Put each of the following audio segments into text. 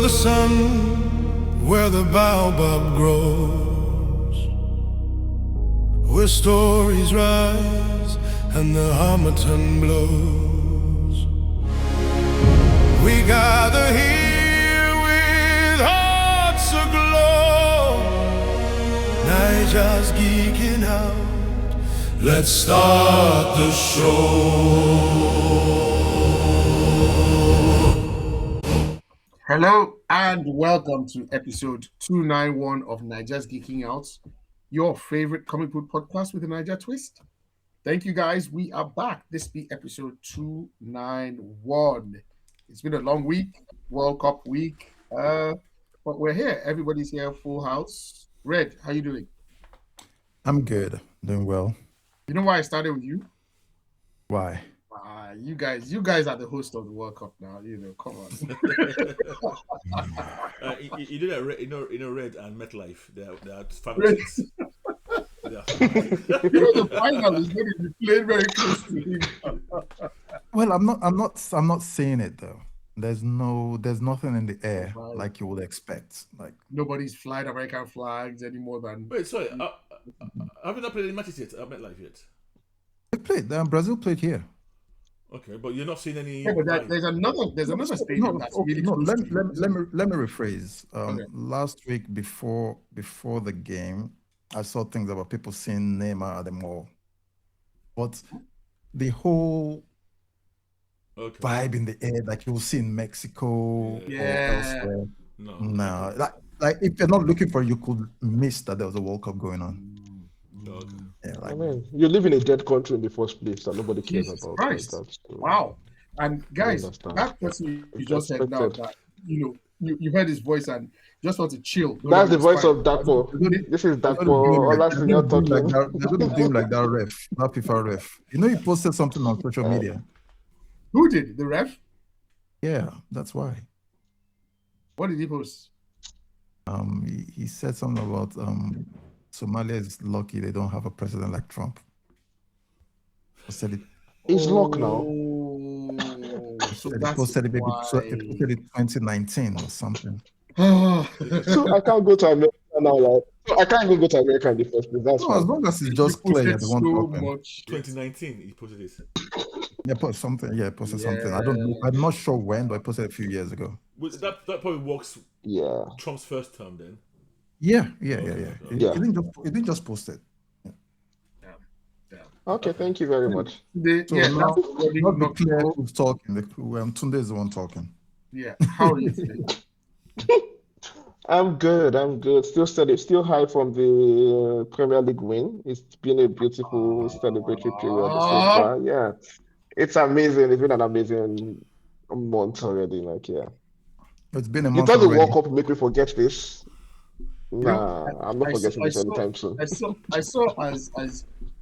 the sun where the baobab grows, where stories rise and the harmattan blows. We gather here with hearts aglow. Naija's geeking out. Let's start the show. Hello and welcome to episode 291 of Naija's Geeking Out, your favorite comic book podcast with a Naija twist. Thank you guys. We are back. This be episode 291. It's been a long week, World Cup week, but we're here. Everybody's here, full house. Red, how you doing? I'm good, doing well. You know why I started with you? Why? You guys are the host of the World Cup now. You know, come on. You do that, Red and MetLife. They are families. The final is going to be played very close to him. Well, I'm not seeing it though. There's nothing in the air like you would expect. Like nobody's flying American flags any more than. Wait, sorry. Haven't I played any matches yet? I MetLife yet? They played. Brazil played here. Okay, but you're not seeing any. Yeah, but there's another stadium that's really close. Let me rephrase. Okay. Last week before the game, I saw things about people seeing Neymar at the mall, but the whole vibe in the air, like you'll see in Mexico or elsewhere. No, like if you're not looking for it, you could miss that there was a World Cup going on. Okay. Yeah, I mean, you live in a dead country in the first place that nobody cares Jesus about. Christ. Like that, so Wow. And guys, I understand. that person you It's just said now expected. that you heard his voice and just want to chill. That's the voice of Dapo. Dapo. This is They're Dapo. gonna Ola do him Senior like talking. that. They're going to do him like that ref, that FIFA ref. You know, he posted something on social media. Who did? The ref? Yeah, that's why. What did he post? He said something about Somalia is lucky they don't have a president like Trump. He said it. It's luck now. So He that's posted it maybe why. 2019 or something. So I can't go to America now. Like, so I can't even go to America in the first place. That's No, as fine. long as it's He just clear, posted you're the one so talking. much. 2019, he posted this. Yeah, posted something. I don't know. I'm not sure when, but I posted a few years ago. But that probably works. Yeah. Trump's first term then. Yeah. Yeah. He didn't just post it. Okay, thank you very much. So now, not be clear who's talking. Tunde is the one talking. Yeah. How are you feeling? I'm good. Still high from the Premier League win. It's been a beautiful celebratory period so far. Yeah, it's amazing. It's been an amazing month already. Like, yeah. It's been a You month thought the already. World Cup make me forget this? Nah, I'm not forgetting this saw- anytime soon. I saw as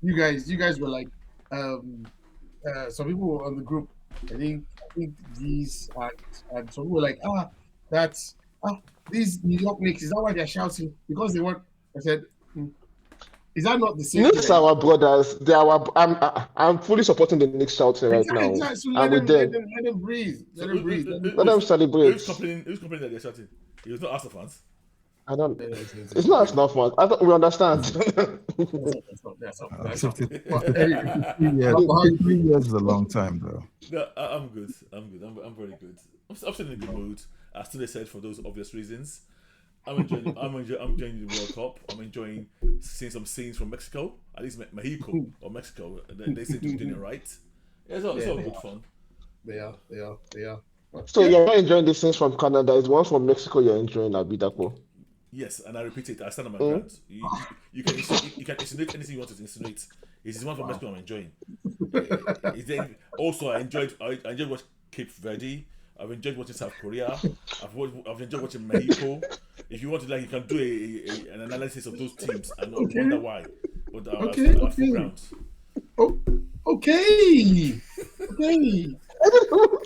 you guys were like some people were on the group. I think these and some people were like, these New York Knicks, is that why they're shouting? Because they want. I said, is that not the same? Knicks are our brothers. They are. I'm fully supporting the Knicks shouting right now. Exactly. So I'm with them. let them breathe. Let them breathe. Let them celebrate. Who's complaining that they're shouting? It was not Arsenal fans. I don't. It's not enough, man. I thought we understand. That's not. 3 years is a long time, though. No, I'm good. I'm very good. I'm still in a good mood. As Tunde said, for those obvious reasons. I'm enjoying the World Cup. I'm enjoying seeing some scenes from Mexico, at least Mexico or Mexico. They seem to be doing it right. It's all good fun. They are. So you're not enjoying the scenes from Canada. It's one from Mexico you're enjoying, Abidapo. Yes, and I repeat it. I stand on my ground. You can insinuate anything you want to insinuate. It is one from Mexico I'm enjoying. Also, I enjoyed watching Cape Verde. I've enjoyed watching South Korea. I've enjoyed watching Mexico. If you want to, you can do an analysis of those teams and wonder why. But Okay. grounds. Okay.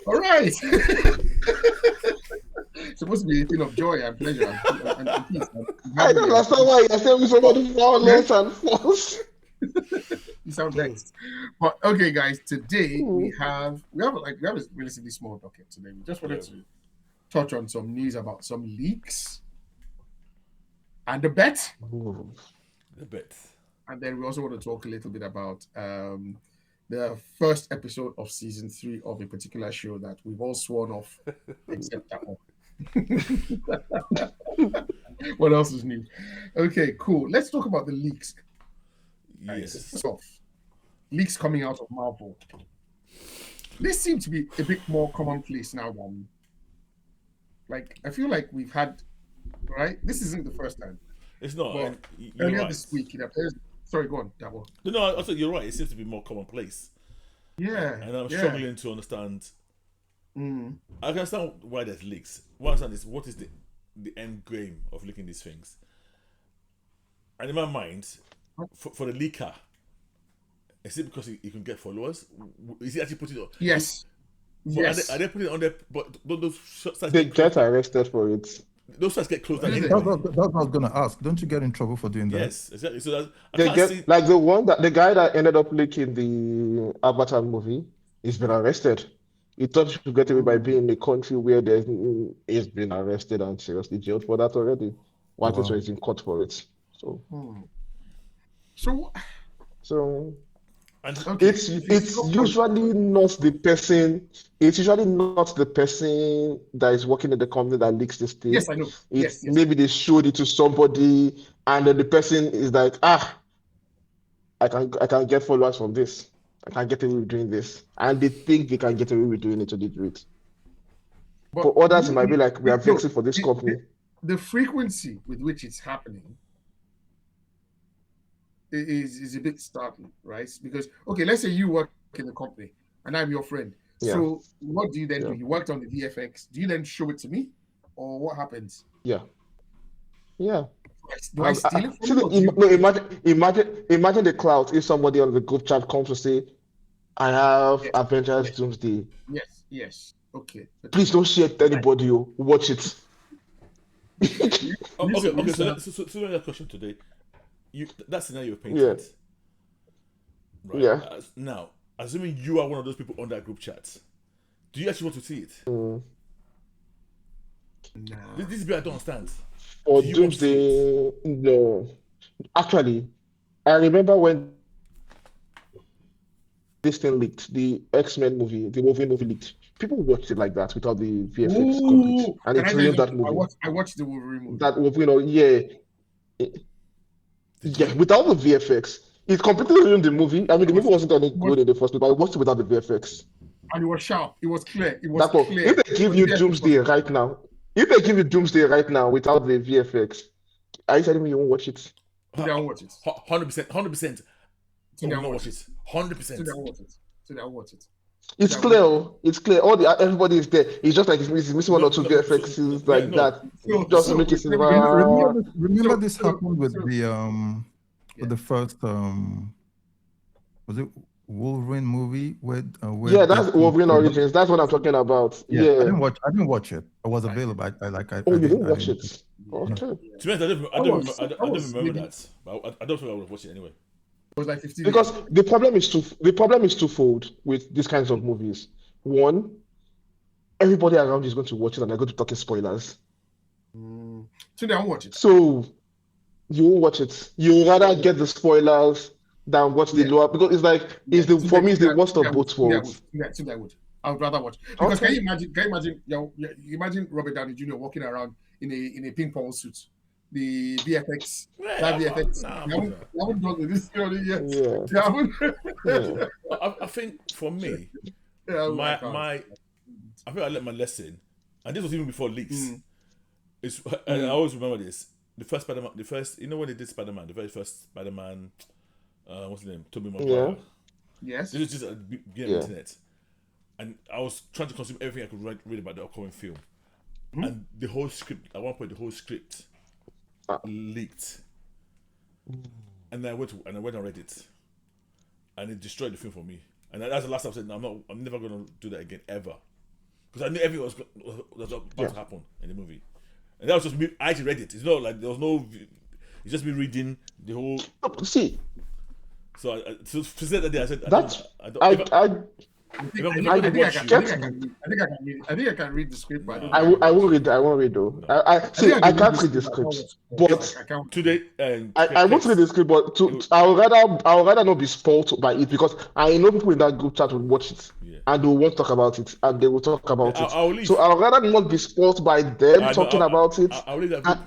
All right. Supposed to be a thing of joy and pleasure and peace. I don't understand why you're saying so much violence and force. You sound vexed. But okay, guys, today we have a relatively small docket today. We just wanted to touch on some news about some leaks and the bet. Ooh. The bet. And then we also want to talk a little bit about the first episode of season 3 of a particular show that we've all sworn off, except that one. What else is new? Okay, cool. Let's talk about the leaks. Yes. First off, leaks coming out of Marvel. This seems to be a bit more commonplace now than, like, I feel like we've had, right? This isn't the first time. It's not. But and you're earlier right. this week, it appears. Sorry, go on, Dabo. No, I thought you're right. It seems to be more commonplace. Yeah. And I'm yeah. struggling to understand. I can understand why there's leaks. What I understand is what is the end game of leaking these things. And in my mind, for the leaker, is it because he can get followers? Is he actually putting it on? Yes. So Yes. Are they putting it on there? But those sites They get arrested for it. those sites get closed down Really? anyway. That's what I was gonna ask. Don't you get in trouble for doing that? Yes, exactly. So that, I They can't get see. like the guy that ended up leaking the Avatar movie, he's been arrested. He thought he could get away by being in a country where he's been arrested and seriously jailed for that already. Why Wow. so he's in court for it. So So And okay. it's usually not the person. It's usually not the person that is working in the company that leaks this thing. Yes, I know. It's Yes, yes. maybe they showed it to somebody, and then the person is like, I can get followers from this. I can get away with doing this, and they think they can get away with doing it, so they do it. But For others, it might be like, we are no, vexing for this the- company. the frequency with which it's happening is a bit startling, right? Because okay, let's say you work in the company and I'm your friend. Yeah. So what do you then do? Yeah. You worked on the VFX. Do you then show it to me, or what happens? Yeah. Yeah. Do I steal it from See, you? Or do you- imagine the clout if somebody on the group chat comes to say, I have Yes, Avengers yes. Doomsday. Yes. Okay. Please don't share it to anybody. Watch it. okay. So another question today. That scenario you've painted. Right. Yeah. Now, assuming you are one of those people on that group chat, do you actually want to see it? Nah. This is bit I don't understand. For Do you want to see Doomsday, no. Actually, I remember when this thing leaked, the X-Men movie, the Wolverine movie leaked. People watched it like that without the VFX complete, and Can it I tell ruined you that movie. I watched the Wolverine movie. That Wolverine, yeah, without the VFX, it completely ruined the movie. I mean, the movie wasn't any good in the first place, but I watched it without the VFX. And it was sharp. It was clear. It was That's all. clear. If they give you Yes, Doomsday right now, without the VFX, are you telling me you won't watch it? Sit down and watch it. 100%. Sit I down will and not watch watch it. it. Sit down 100%. and watch it. Sit down and watch it. It's Yeah, clear. It's clear. Everybody is there. It's just like it's missing one or two VFXs like that. Just to make it seem. Remember this so- happened with so- the first was it Wolverine movie where Yeah, that's Deadpool- Wolverine Origins. That's what I'm talking about. Yeah, I Yeah. didn't watch it. It was available. Oh, you didn't watch it? Okay. To be honest, I don't remember that. But I don't think I would have watched it anyway. It was like 15 Because years. the problem is twofold with these kinds of movies. One, everybody around you is going to watch it and they're going to talk in spoilers. Sit down and watch it. So you won't watch it. You rather get the spoilers than watch the lower, because it's like for me it's the worst of both worlds. I would. I would rather watch because Okay. can you imagine? You imagine Robert Downey Jr. walking around in a ping pong suit. The VFX, that VFX. You haven't done this story yet. Yeah. You haven't. Yeah. I think for me, Yeah, I think I learned my lesson, and this was even before leaks. I always remember this. The first Spider-Man, when they did Spider-Man, the very first Spider-Man, what's his name? Tobey Maguire. Yes. This was just at the beginning of the internet. And I was trying to consume everything I could read about the upcoming film. And the whole script, at one point, leaked. And then I went and read it. And it destroyed the film for me. And that's the last time I said, no, I'm never going to do that again, ever. Because I knew everything was about to happen in the movie. And that was just me. I actually read it. It's not like there was no. It's just me reading the whole. See, So to say that day, I said, that's I don't. I think If I'm I gonna think I watch can you- I think I can read the script, but No. I don't I won't read. I won't read though. No. See, think I can can't read the script, but I can't script, watch but it. I can't. Today, I won't read the script. But I would rather not be spoiled by it because I know people in that group chat will watch it Yeah. and they will want to talk about it and they will talk about Yeah, it. I'll leave. So I would rather not be spoiled by them talking about it. I'll leave that And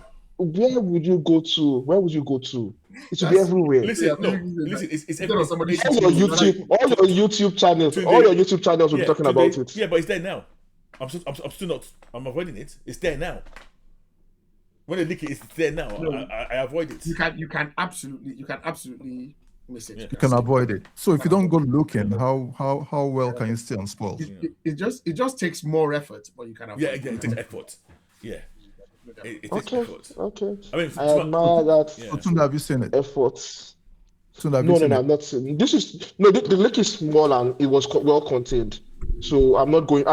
group. where would you go to? Where would you go to? It should be That's- everywhere. Listen, Yeah, listen. It's instead of somebody it's- All shooting your you, YouTube, all your YouTube channels, Today- all your YouTube channels will be talking today, about it. Yeah, but it's there now. I'm still not. I'm avoiding it. It's there now. When they leak it, it's there now. No. I avoid it. you can absolutely miss it. Yeah. You can avoid it. So if you don't go looking, how well can you stay unspoiled? It just takes more effort, but you can avoid Yeah, it. it takes effort. Yeah, it takes Okay, effort. okay. I mean, I admire that Yeah. So Tunde, have you seen it? effort. Tunde, have you No, seen I'm it? not saying this is no. The lake is small and it was well contained, so I'm not going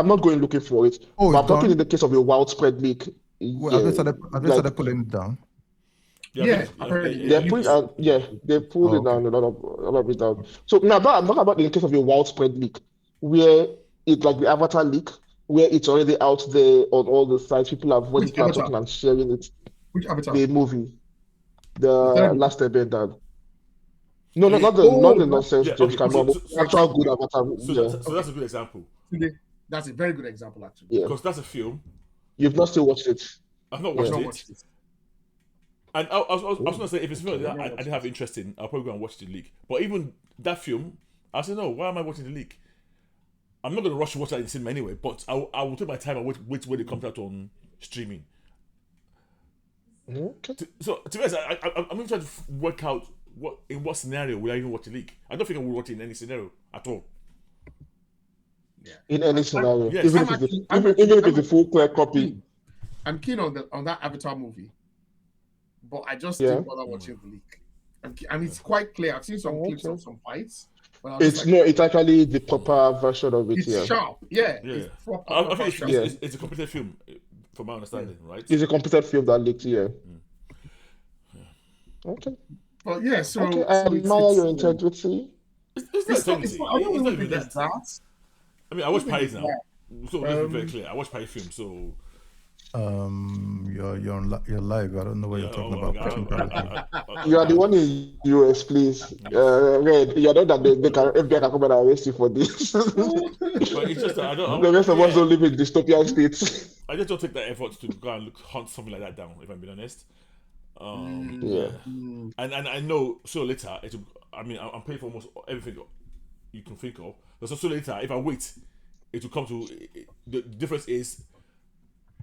looking for it. Oh, But it's I'm talking done? in the case of a widespread leak. Well, Yeah, have they like started pulling it down? Yeah, apparently, they pulled out. Yeah, they pulled Oh, it down a lot of it down. So now, I'm talking about in the case of a widespread leak, where it's like the Avatar leak, where it's already out there on all the sites. People are Which people are Avatar? talking and sharing it. Which Avatar? The movie, the third one? Last Airbender. No, Yeah. not the nonsense Yeah, James okay, Cameron, so- actual good Avatar. So, Yeah, so that's a good example That's a very good example, actually. yeah. because that's a film. You've not still watched it. I've not Yeah. watched I've not it, watched it. and I was gonna say if it's a film that Okay. I didn't have interest in, I'll probably go and watch the leak. But even that film, I said no. Why am I watching the leak? I'm not gonna rush to watch that in the cinema anyway. But I will take my time and wait when it comes out on streaming. Okay. So to be honest, I'm even trying to work out in what scenario will I even watch a leak. I don't think I will watch it in any scenario at all. In any scenario, Yes. even I'm if it's actually- I'm even if it's actually- a full clear copy. I'm keen on that Avatar movie, but I just Yeah. didn't bother watching the leak. I mean, it's quite clear. I've seen some Oh, clips okay. of some fights, but I'm just It's like, no, it's actually the proper version of it. it's Yeah, sharp. Yeah, Yeah. it's proper. I think sharp. it's a completed film, from my understanding, right? it's a completed film that leaked. Yeah. Okay. But yeah, so Okay. I so admire your integrity. It's not it's integrity. not, I don't It's not even even think it's that. that. I mean, I watch Paris now, so let's be very Um, clear. I watch Paris films, so You're live. I don't know what you're talking about. Watching Paris. You are the one in US, please. Red, you're not that they can FBI can come and arrest you for this. But it's just that I don't. The rest of us yeah. don't live in dystopian states. I just don't take that effort to go and hunt something like that down. If I'm being honest. Yeah. And I know so later I mean I'm paying for almost everything you can think of. But so later if I wait, it will come to the difference is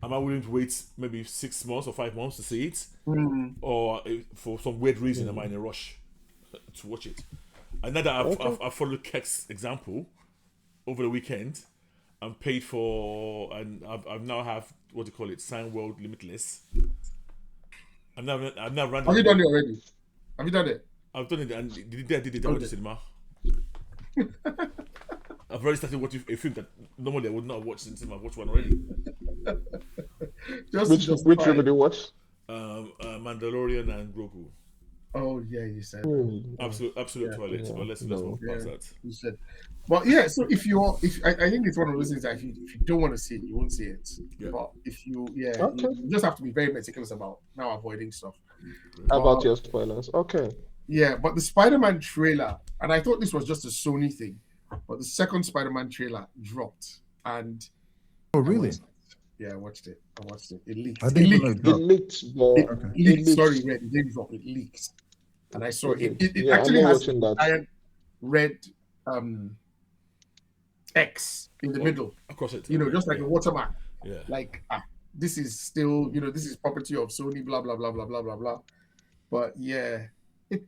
am I willing to wait maybe 6 months or 5 months to see it, or for some weird reason am I in a rush to watch it? And now that I've followed Keck's example over the weekend and paid for, and I've now have what do you call it, Sign World Limitless. I've now run. Have you done it already? Have you done it? I've done it, and the day I did it, I went to cinema. I've already started watching a film that normally I would not have watched in cinema. I've watched one already. Which film did you watch? Mandalorian and Grogu. Oh yeah, you said. Absolute toilet. But let's move past that. You said. But yeah, so if I think it's one of those things that if you don't want to see it, you won't see it. Yeah. But if you Okay. you just have to be very meticulous about now avoiding stuff. About your spoilers. Okay. Yeah, but the Spider-Man trailer, and I thought this was just a Sony thing, but the second Spider-Man trailer dropped, and Oh, really? I watched it. It leaked. I didn't it know leaked. it dropped. It leaked, but It leaked. it leaked. Sorry, Red. It didn't drop. It leaked, and I saw it. It Yeah, actually I'm not has watching that. giant red X in the middle. Across it. You know, just like a watermark. Yeah. Like this is still, this is property of Sony. Blah blah blah blah blah blah blah. But yeah, it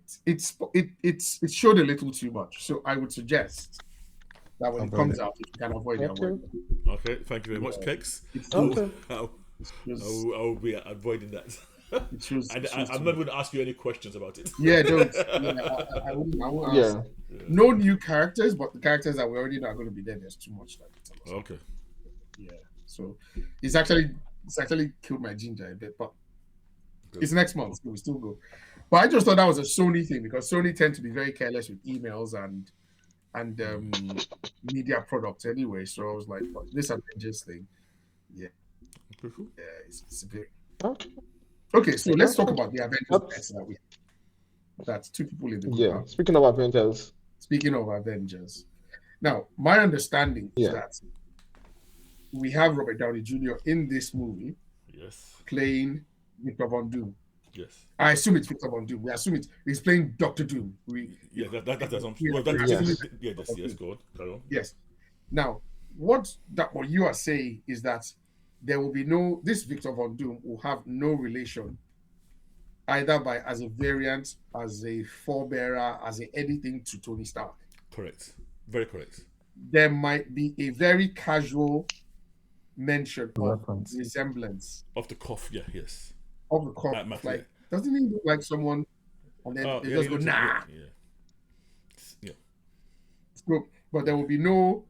showed a little too much. So I would suggest that when it Avoid comes it. out, if you can avoid it. Okay. Avoid it. Okay. Thank you very much, Kex. It Okay. I'll be avoiding that. shows- And it shows I'm too not much. going to ask you any questions about it. Yeah, don't. I won't ask. Yeah. No new characters, but the characters that we already know are going to be there. There's too much that to tell us. Okay. Yeah. So it's actually killed my ginger a bit, but Good. it's next month, so we still go. But I just thought that was a Sony thing because Sony tend to be very careless with emails and and media products anyway. So I was like, "What, this Avengers thing, yeah, Pretty cool. yeah, it's very Okay. okay." So let's talk Okay. about the Avengers bets That's that we that's two people in the group yeah. have. Speaking of Avengers, Speaking of Avengers, now my understanding is yeah. that we have Robert Downey Jr. in this movie Yes. playing Victor Von Doom. Yes. I assume it's Victor Von Doom. We assume he's playing Doctor Doom. Yeah, that's assumption. we Well, that, Yes. yeah, yes, go on. Carry on. Yes. Now, what you are saying is that there will be no this Victor Von Doom will have no relation either by as a variant, as a forebearer, as a anything to Tony Stark. Correct. Very correct. There might be a very casual mention of Reference. resemblance Off the cuff, yeah, yes. of the cop. Matt, Like, yeah. doesn't he look like someone? And then they just he go, looks- nah. Yeah. So, but there will be no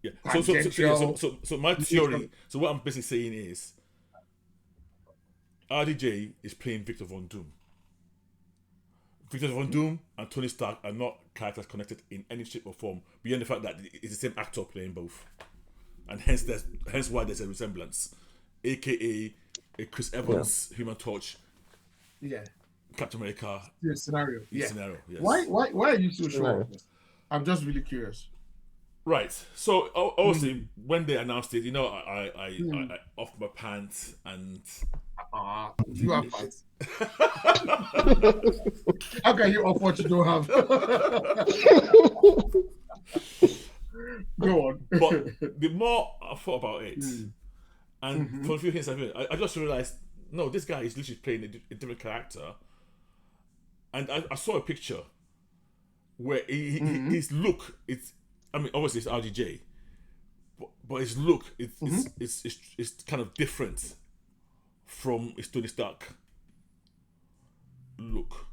Yeah. Tangential. So my theory. So what I'm basically saying is, RDJ is playing Victor Von Doom. Victor Von Doom and Tony Stark are not characters connected in any shape or form beyond the fact that it's the same actor playing both, and hence why there's a resemblance, aka a Chris Evans Human Torch, yeah Captain America scenario. Yeah. scenario. Yes. Why are you so sure Right. of this? I'm just really curious. Right. So obviously, when they announced it, I offed my pants and You have fights. How can you off what you don't have? Go on. But the more I thought about it, and for a few hints I just realized, no, this guy is literally playing a different character. And I saw a picture where his look, obviously it's RDJ, but his look, it's kind of different from his Tony Stark look.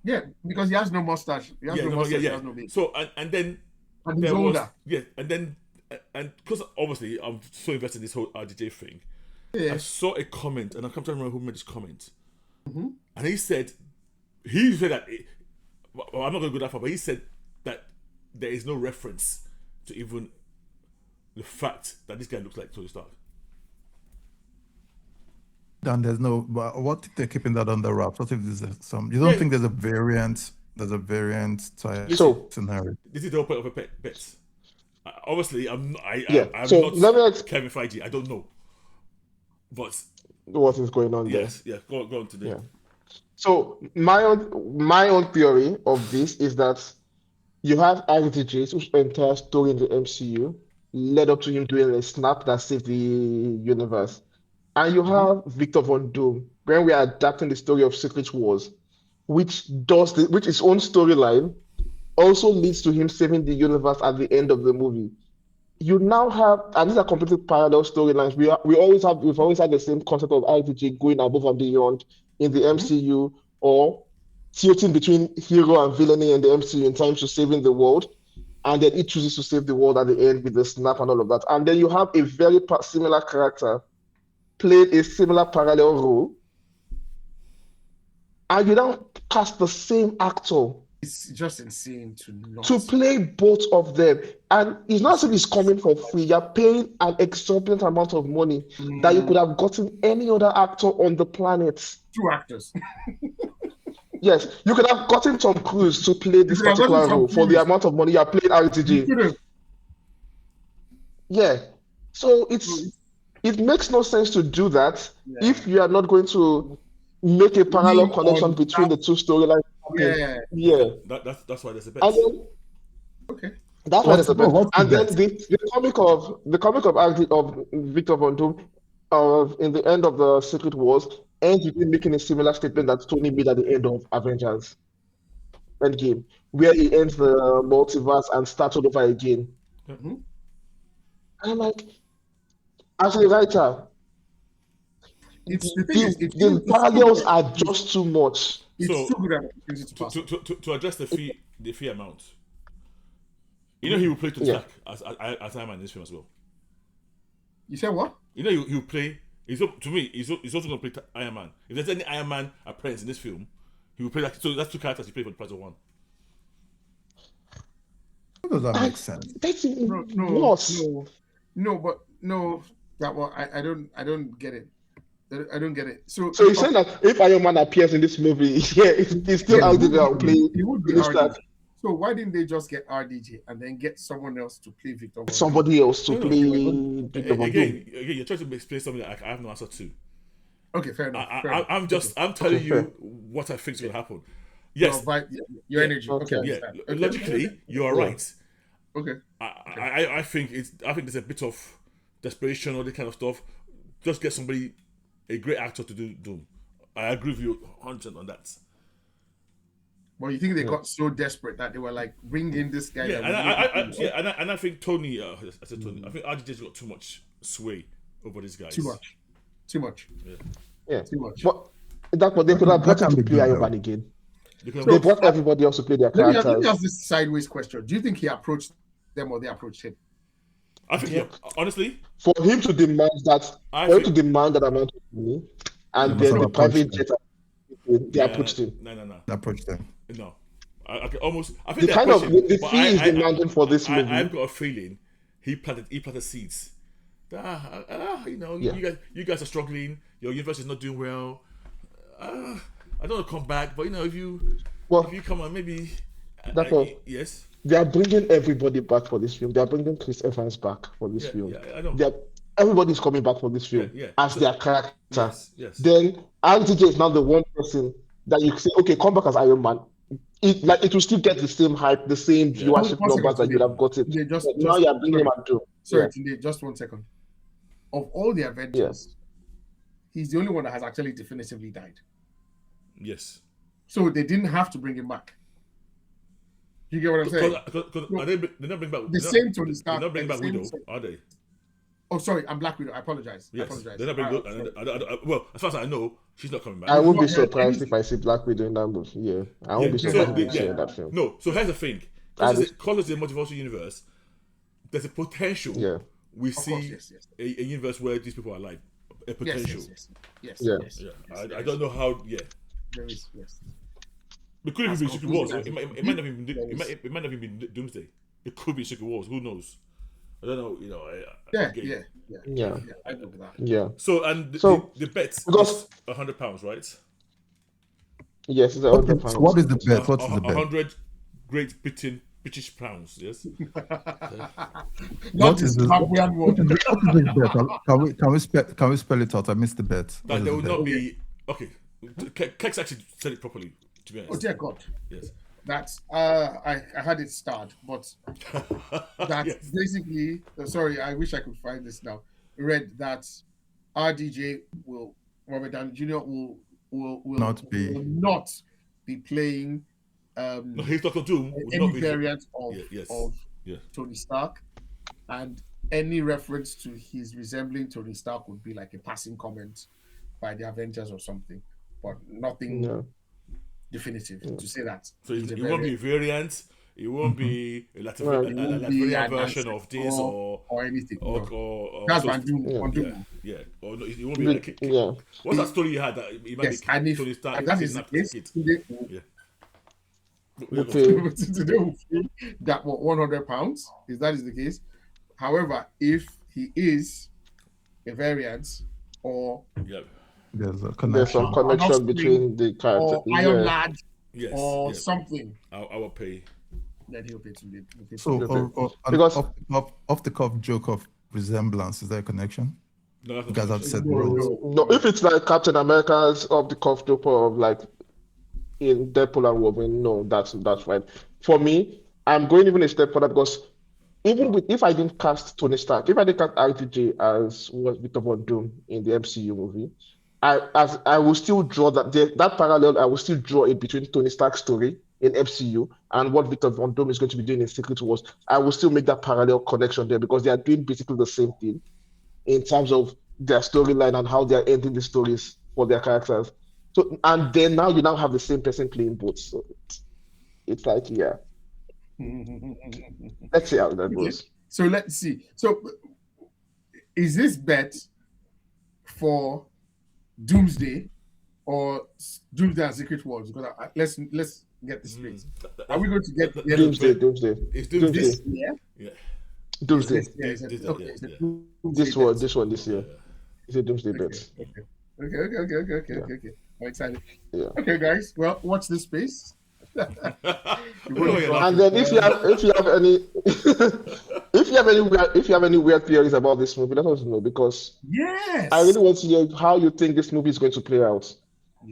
Yeah, because he has no mustache. He has no mustache. He has no beard. So and then And he's there was older. and because obviously I'm so invested in this whole RDJ thing, Yeah. I saw a comment, and I can't remember who made this comment, and he said that well, I'm not going to go that far, but he said that there is no reference to even the fact that this guy looks like Tony Stark. Then there's no. But what if they're keeping that under wraps? What if there's some? You don't think there's a variant? There's a variant type So- scenario. This is the whole point of a bet. Obviously, I'm So not let me Kevin Feige. I don't know, but what is going on there. yes, go on today. Yeah. So my own theory of this is that you have RDJ's whose entire story in the MCU led up to him doing a snap that saved the universe. And you have Victor Von Doom when we are adapting the story of Secret Wars, which which its own storyline also leads to him saving the universe at the end of the movie. You now have, and these are completely parallel storylines. We've always had the same concept of RDJ going above and beyond in the MCU, or tilting between hero and villainy in the MCU in terms of saving the world, and then he chooses to save the world at the end with the snap and all of that. And then you have a very similar character played a similar parallel role, and you now cast the same actor It's just insane to not. to play both of them. And it's not as if it's coming for free. You're paying an exorbitant amount of money that you could have gotten any other actor on the planet. Two actors. Yes, you could have gotten Tom Cruise to play this could have gotten particular Tom role for the Cruise. amount of money you're paying You RTG. could have. Yeah. So it makes no sense to do that if you are not going to make a parallel Lean connection on between the two storylines. Yeah. Yeah. That's why there's a bet. And then Okay. that's why there's a bet. What's the And then bet? the comic of Victor Von Doom in the end of the Secret Wars ends with him making a similar statement that Tony made at the end of Avengers Endgame, where he ends the multiverse and starts all over again. Mhm. And I'm like, as a writer, The thing is, the parallels are just too much. It's So, too good an opportunity to pass. to address the fee amount, he will play Tony Yeah. Stark as Iron Man in this film as well. You said what? He will play. He's also going to play Iron Man. If there's any Iron Man appearance in this film, he will play that. So that's two characters he played for the price of one. does that make sense? That's No, worse. That one I don't get it. I don't get it. So So you're saying that if Iron Man appears in this movie, yeah, it's still RDJ that will play It would be Tony Stark. RDJ. So why didn't they just get RDJ and then get someone else to play Victor Von Doom? Somebody else to No, no. play Victor Von Doom. Again, you're trying to explain something that I have no answer to. Okay, fair enough. fair enough. I'm telling Okay, you fair. what I think is going to happen. Yes, Your Yeah. energy. Okay. Okay. yeah. understand. Okay. Logically, you are Yeah. right. Okay. I think there's a bit of desperation or that kind of stuff. Just get somebody, a great actor to do Doom. I agree with you 100% on that. Well, you think they got so desperate that they were like, bring in this guy? Yeah, that and we know I think Tony. I said Tony. I think RDJ's got too much sway over these guys. too much. Yeah. Too much. But that's what they could have That brought him can to be play good, Iron though. Man again. Because They brought everybody else to play their Let me characters. ask this sideways question. Do you think he approached them or they approached him? I think, honestly, For him to demand that, amount of money, and They then must the have private approached jet, they approached him. No. Approach them. No. I think The they kind of approached him, the but fee is demanding for this movie. I've got a feeling he planted seeds. Yeah. You guys are struggling. Your university is not doing well. I don't want to come back, but if you come on, maybe. Yes. They are bringing everybody back for this film. They are bringing Chris Evans back for this film. Yeah, I know. Everybody's coming back for this film as their character. Yes. Then RTJ is now the one person that you say, okay, come back as Iron Man. It will still get the same hype, the same viewership numbers that you'd have gotten. Now you're bringing him and do. Sorry, Tunde, just 1 second. Of all the Avengers, he's the only one that has actually definitively died. Yes. So they didn't have to bring him back. You get what I'm saying? Because they're not bringing back The same Tony Stark. They're not bringing back the same- Widow, are they? Oh, sorry, I'm Black Widow. I apologize. Yes. They're They're not bringing. Well, as far as I know, she's not coming back. I won't be surprised if I see Black Widow in that movie. Yeah, I won't be surprised if I see in that film. No, so here's the thing. Because it's a multiversal universe, there's a potential we see a universe where these people are alive. A potential. Yes. I don't know how. Yeah. There is. Yes. It could even be Secret Wars. It might not even be Doomsday. It could be Secret Wars. Who knows? I don't know. Yeah. I know that. Yeah. So the bet is £100, right? Yes, it's What is the bet? What's the bet? 100 Great British pounds. Yes. Not this Zimbabwean What one. is the bet? Can we spell it out? I missed the bet. That there will not be. Okay. Kex actually said it properly. To be honest. Oh dear God. Yes. That's I had it starred, but that's basically. Sorry, I wish I could find this now. Read that RDJ Robert Downey Jr. will Not be playing. No, his Dr. Doom would any not be variant of Yeah. Tony Stark, and any reference to his resembling Tony Stark would be like a passing comment by the Avengers or something, but nothing definitive to say that. So it won't be a variant. It won't be a Latvian version of this or anything. Or That's on Doom. Yeah. Or no, it won't be like what's that story you had that it might be and if Tony Stark and that is the case, Yeah. today we feel that £100 if that is the case. However, if he is a variant or there's some connection between the characters or Iron Lad or yes. something, I will pay. then he'll pay to me. So Because off the cuff joke of resemblance, is there a connection? No, that's You guys not have said no, if it's like Captain America's of the cuff joke of like in Deadpool and Wolverine, no, that's right. For me, I'm going even a step further because if I didn't cast Tony Stark, if I didn't cast RTJ as what Victor Von Doom in the MCU movie, I will still draw that parallel. I will still draw it between Tony Stark's story in MCU and what Victor Von Doom is going to be doing in Secret Wars. I will still make that parallel connection there because they are doing basically the same thing in terms of their storyline and how they are ending the stories for their characters. So, and then now you have the same person playing both. So it's like, let's see how that goes. So let's see. So is this bet for Doomsday or Doomsday and Secret Wars? Because let's get this straight. Are we going to get Doomsday, Doomsday, It's Doomsday, this year? Yeah. Is Doomsday. this year? Is it, okay, it's a Yeah. Doomsday This one, bet. this year. It's a Doomsday Okay, bet. okay. I'm excited. Yeah. Okay, guys. Well, watch this space. And then if you have any if you have any weird theories about this movie, let us know, because Yes. I really want to hear how you think this movie is going to play out.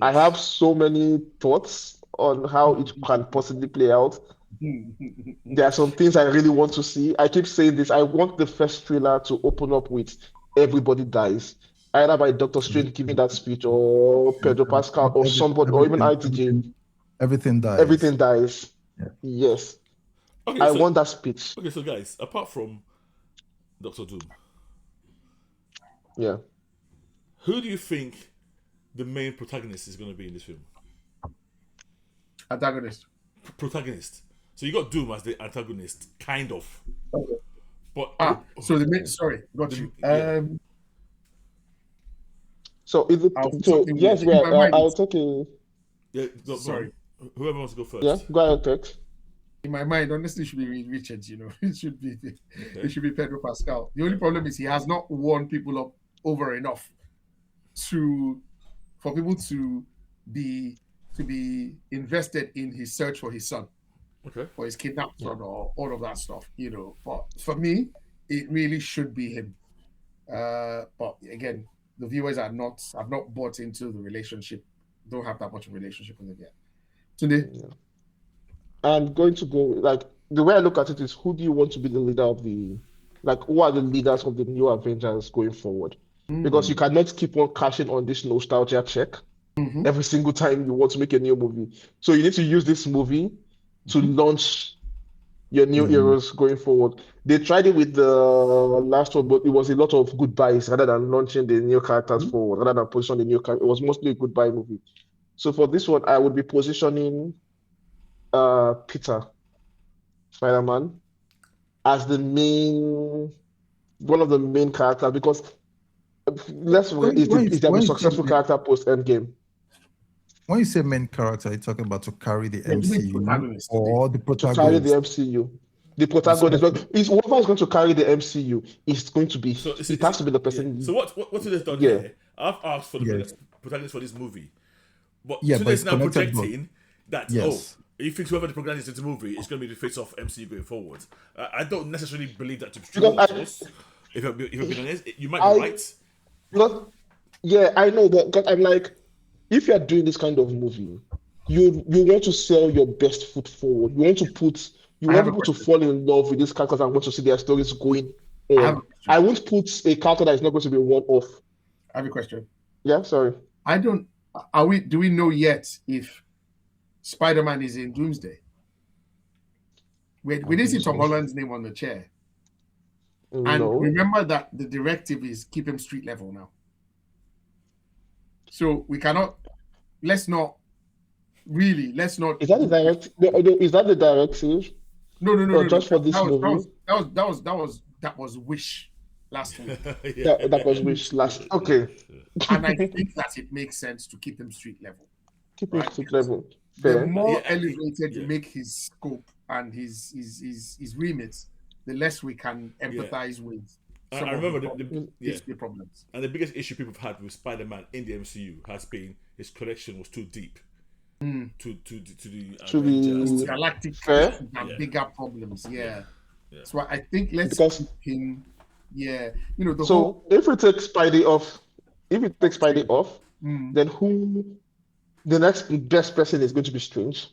I have so many thoughts on how it can possibly play out. There are some things I really want to see. I keep saying this. I want the first trailer to open up with everybody dies, either by Doctor Strange giving that speech, or Pedro Pascal, or somebody, or even ITJ. Everything dies. Everything dies. Yeah. Yes. Okay, I want that speech. Okay, so guys, apart from Doctor Doom, Yeah. who do you think the main protagonist is going to be in this film? Antagonist. Protagonist. So you got Doom as the antagonist, kind of. Okay. But so the main. Sorry, got you. Yeah. So is it? So yes, I'll take a. Yeah. No, sorry. Whoever wants to go first. Yeah, go ahead, Tex. In my mind, honestly, it should be Richards. It should be. Okay. It should be Pedro Pascal. The only problem is he has not won people up over enough for people to be invested in his search for his son. Okay. Or his kidnapped son, or all of that stuff. But for me, it really should be him. But again, the viewers have not bought into the relationship. Don't have that much of a relationship with him yet. Today, I'm going to go, like, the way I look at it is, who do you want to be the leader of who are the leaders of the new Avengers going forward? Because you cannot keep on cashing on this nostalgia check every single time you want to make a new movie. So you need to use this movie to launch your new heroes going forward. They tried it with the last one, but it was a lot of goodbyes rather than launching the new characters forward, rather than positioning the new characters. It was mostly a goodbye movie. So for this one, I would be positioning Peter, Spider-Man, as one of the main characters, because let's forget, is the successful character post Endgame. When you say main character, you're talking about to carry the MCU or the protagonist? To carry the MCU. The protagonist. Whoever is going to carry the MCU is going to be. It has to be the person. Yeah. So what it has done here? I've asked for the protagonist for this movie, but today's now projecting that he thinks whoever the protagonist is in the movie is going to be the face of MCU going forward. I don't necessarily believe that to be true. If you're being honest, you might be right. Because, I know, but I'm like, if you're doing this kind of movie, you want to sell your best foot forward. You want people to fall in love with these characters and want to see their stories going on. I won't put a character that is not going to be one-off. I have a question. Yeah, sorry. Do we know yet if Spider-Man is in Doomsday? We didn't see Tom Holland's name on the chair. And remember that the directive is keep him street level now. So we cannot. Let's not. Is that the directive? Is that the directive? No. Just for this movie. That was Wish last week. That was Wish last. Okay. And I think that it makes sense to keep him street level. Keep him street level. Fair. The more elevated you make his scope and his remit, the less we can empathize with. I remember the problems. And the biggest issue people have had with Spider-Man in the MCU has been his collection was too deep. To the galactic and bigger problems. So I think let's keep him. If we take Spidey off, then who the next best person is going to be Strange,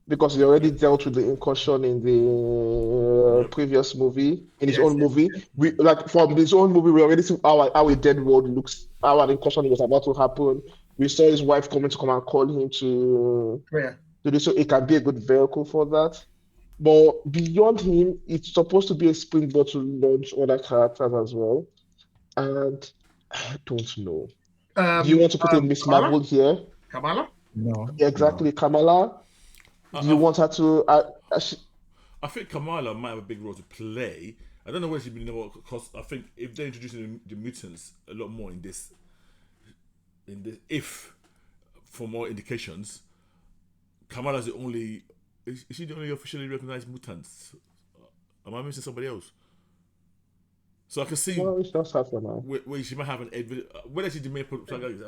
because he already dealt with the incursion in the previous movie, in his own movie. We from his own movie, we already see how a dead world looks, how an incursion was about to happen. We saw his wife come and call him to do this, so it can be a good vehicle for that. But beyond him, it's supposed to be a springboard to launch other characters as well. And I don't know. Do you want to put in Miss Marvel here? Kamala? No. Yeah, exactly. No. Kamala? Do you want her to... I think Kamala might have a big role to play. I don't know where she's been, because I think if they're introducing the mutants a lot more in this, if for more indications, Kamala's the only. Is she the only officially recognized mutant? Am I missing somebody else? So I can see Well, it's just her for now. where she might have an whether she's the main protagonist.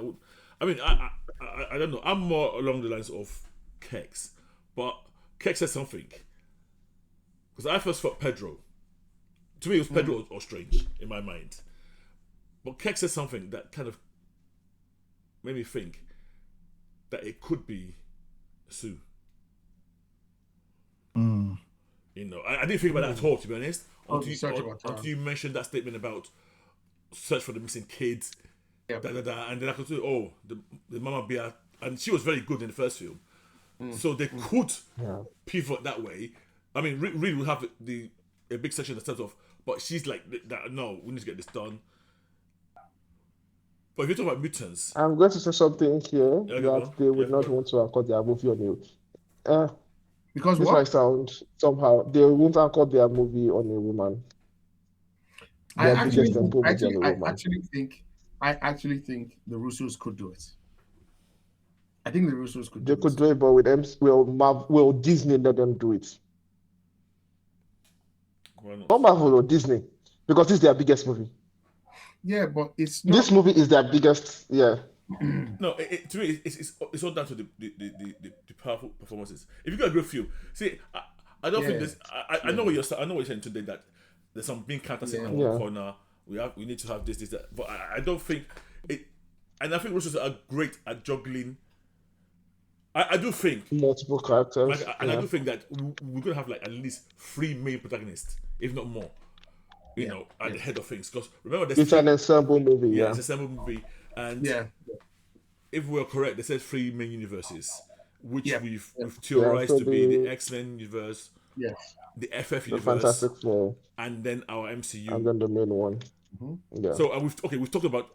I mean, I don't know. I'm more along the lines of Kex, but Kex said something because I first thought Pedro. To me, it was Pedro or Strange in my mind, but Kex said something that kind of made me think that it could be Sue. You know, I didn't think about that at all, to be honest. Until you mentioned that statement about search for the missing kids, and then I could say, oh, the Mama Bear, and she was very good in the first film, so they could pivot that way. I mean, Reed will have a big section that starts off, but she's like, no, we need to get this done. But if you talk about mutants, I'm going to say something here that they would not want to anchor their movie on you. Because this what? might sound somehow they won't anchor their movie on a woman. I actually think the Russos could do it. I think the Russos could do it. They could do it, but with them, will Disney let them do it? Not Marvel or Disney, because this is their biggest movie. Yeah, but it's not... This movie is their biggest. Yeah. No, to me, it's all down to the powerful performances. If you got a great film, see, I don't think this. I know what you're saying today, that there's some being counter in one corner. We need to have this, that. But I don't think it. And I think Russos are great at juggling. I do think multiple characters, I do think that we're gonna have like at least 3 main protagonists, if not more. You know, at the head of things. Because remember, it's an ensemble movie. Yeah, it's an ensemble movie, and if we're correct, they said 3 main universes, which we've theorized to be the X-Men universe, the FF universe, the Fantastic Four, and then our MCU, and then the main one. Yeah. So we've talked about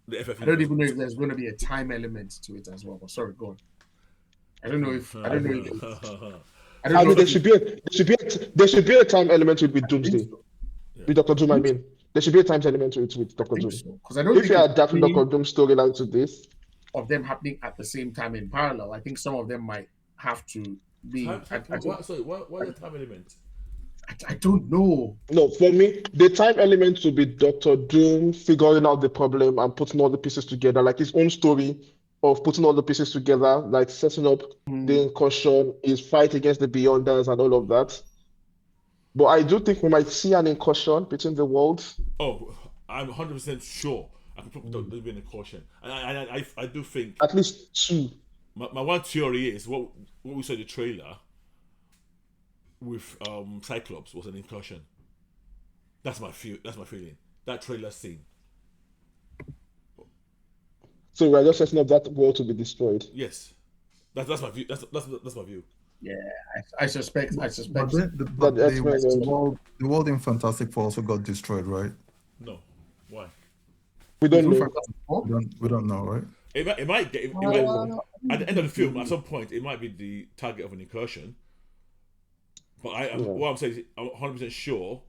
the FF. I don't even know if there's going to be a time element to it as well. But sorry, go on. I don't know if. I mean, there should be a time element with Doomsday. With Dr. Doom, I mean, there should be a time element to it with Dr. Doom. Because I don't if you adapt Dr. Doom's storyline to this, of them happening at the same time in parallel, I think some of them might have to be. Why the time element? I don't know. No, for me, the time element will be Dr. Doom figuring out the problem and putting all the pieces together, like his own story of putting all the pieces together, like setting up the incursion, his fight against the Beyonders and all of that. But I do think we might see an incursion between the worlds. Oh, I'm 100% sure. I can probably there'll be an incursion, and I do think at least 2. My one theory is what we saw in the trailer with Cyclops was an incursion. That's my feeling. That trailer scene. So we're just setting up that world to be destroyed. Yes, that's my view. That's my view. Yeah, I suspect. But the world in Fantastic Four also got destroyed, right? No, why? We don't know. We don't know, right? It might at the end of the film, at some point, it might be the target of an incursion. But what I'm saying is, I'm 100% sure.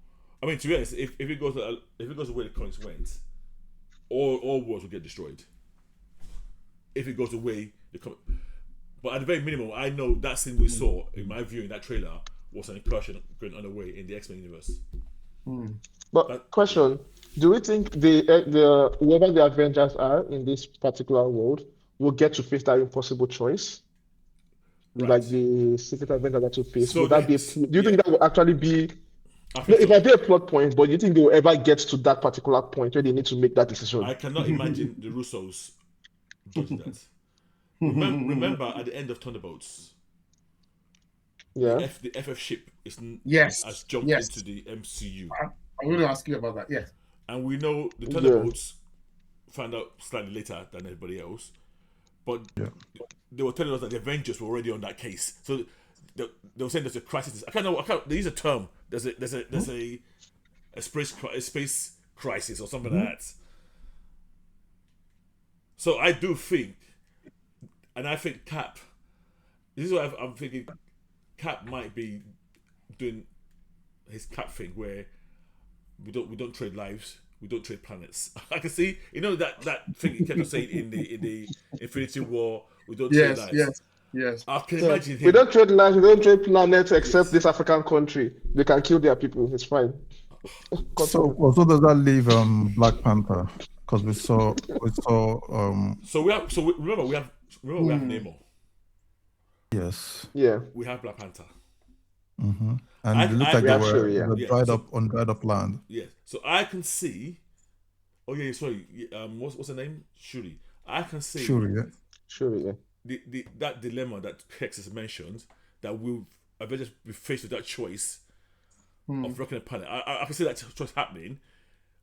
I mean, to be honest, if it goes the way the comics went, all worlds will get destroyed. If it goes the way the comic. But at the very minimum, I know that scene we saw, in my view, in that trailer, was an incursion going underway in the X-Men universe. But question, do we think the whoever the Avengers are in this particular world will get to face that impossible choice? Right. Like the Secret Avengers that to face. So do you think that will actually be... it might be a plot point, but do you think they will ever get to that particular point where they need to make that decision? I cannot imagine the Russos doing that. Remember at the end of Thunderbolts, the FF ship has jumped into the MCU. I'm going to ask you about that. Yes, and we know the Thunderbolts found out slightly later than everybody else, but they were telling us that the Avengers were already on that case. So they were saying there's a crisis. I can't. They use a term. There's a space crisis or something like that. So I do think. And I think Cap, this is what I'm thinking, Cap might be doing his Cap thing where we don't trade lives. we don't trade planets. I can see, that thing you kept on saying in the Infinity War, we don't trade lives. Yes. I can imagine him. We don't trade lives, we don't trade planets except this African country. They can kill their people. It's fine. So does that leave Black Panther? Because we saw remember we have Namor. Yes. Yeah. We have Black Panther. Mm-hmm. And it looked like they were dried up land. Yes. So I can see. Oh yeah, sorry. What's the name? Shuri. I can see. Shuri, yeah. Shuri, yeah. That dilemma that Hex has mentioned, that we'll eventually be faced with that choice of wrecking a planet. I can see that choice happening,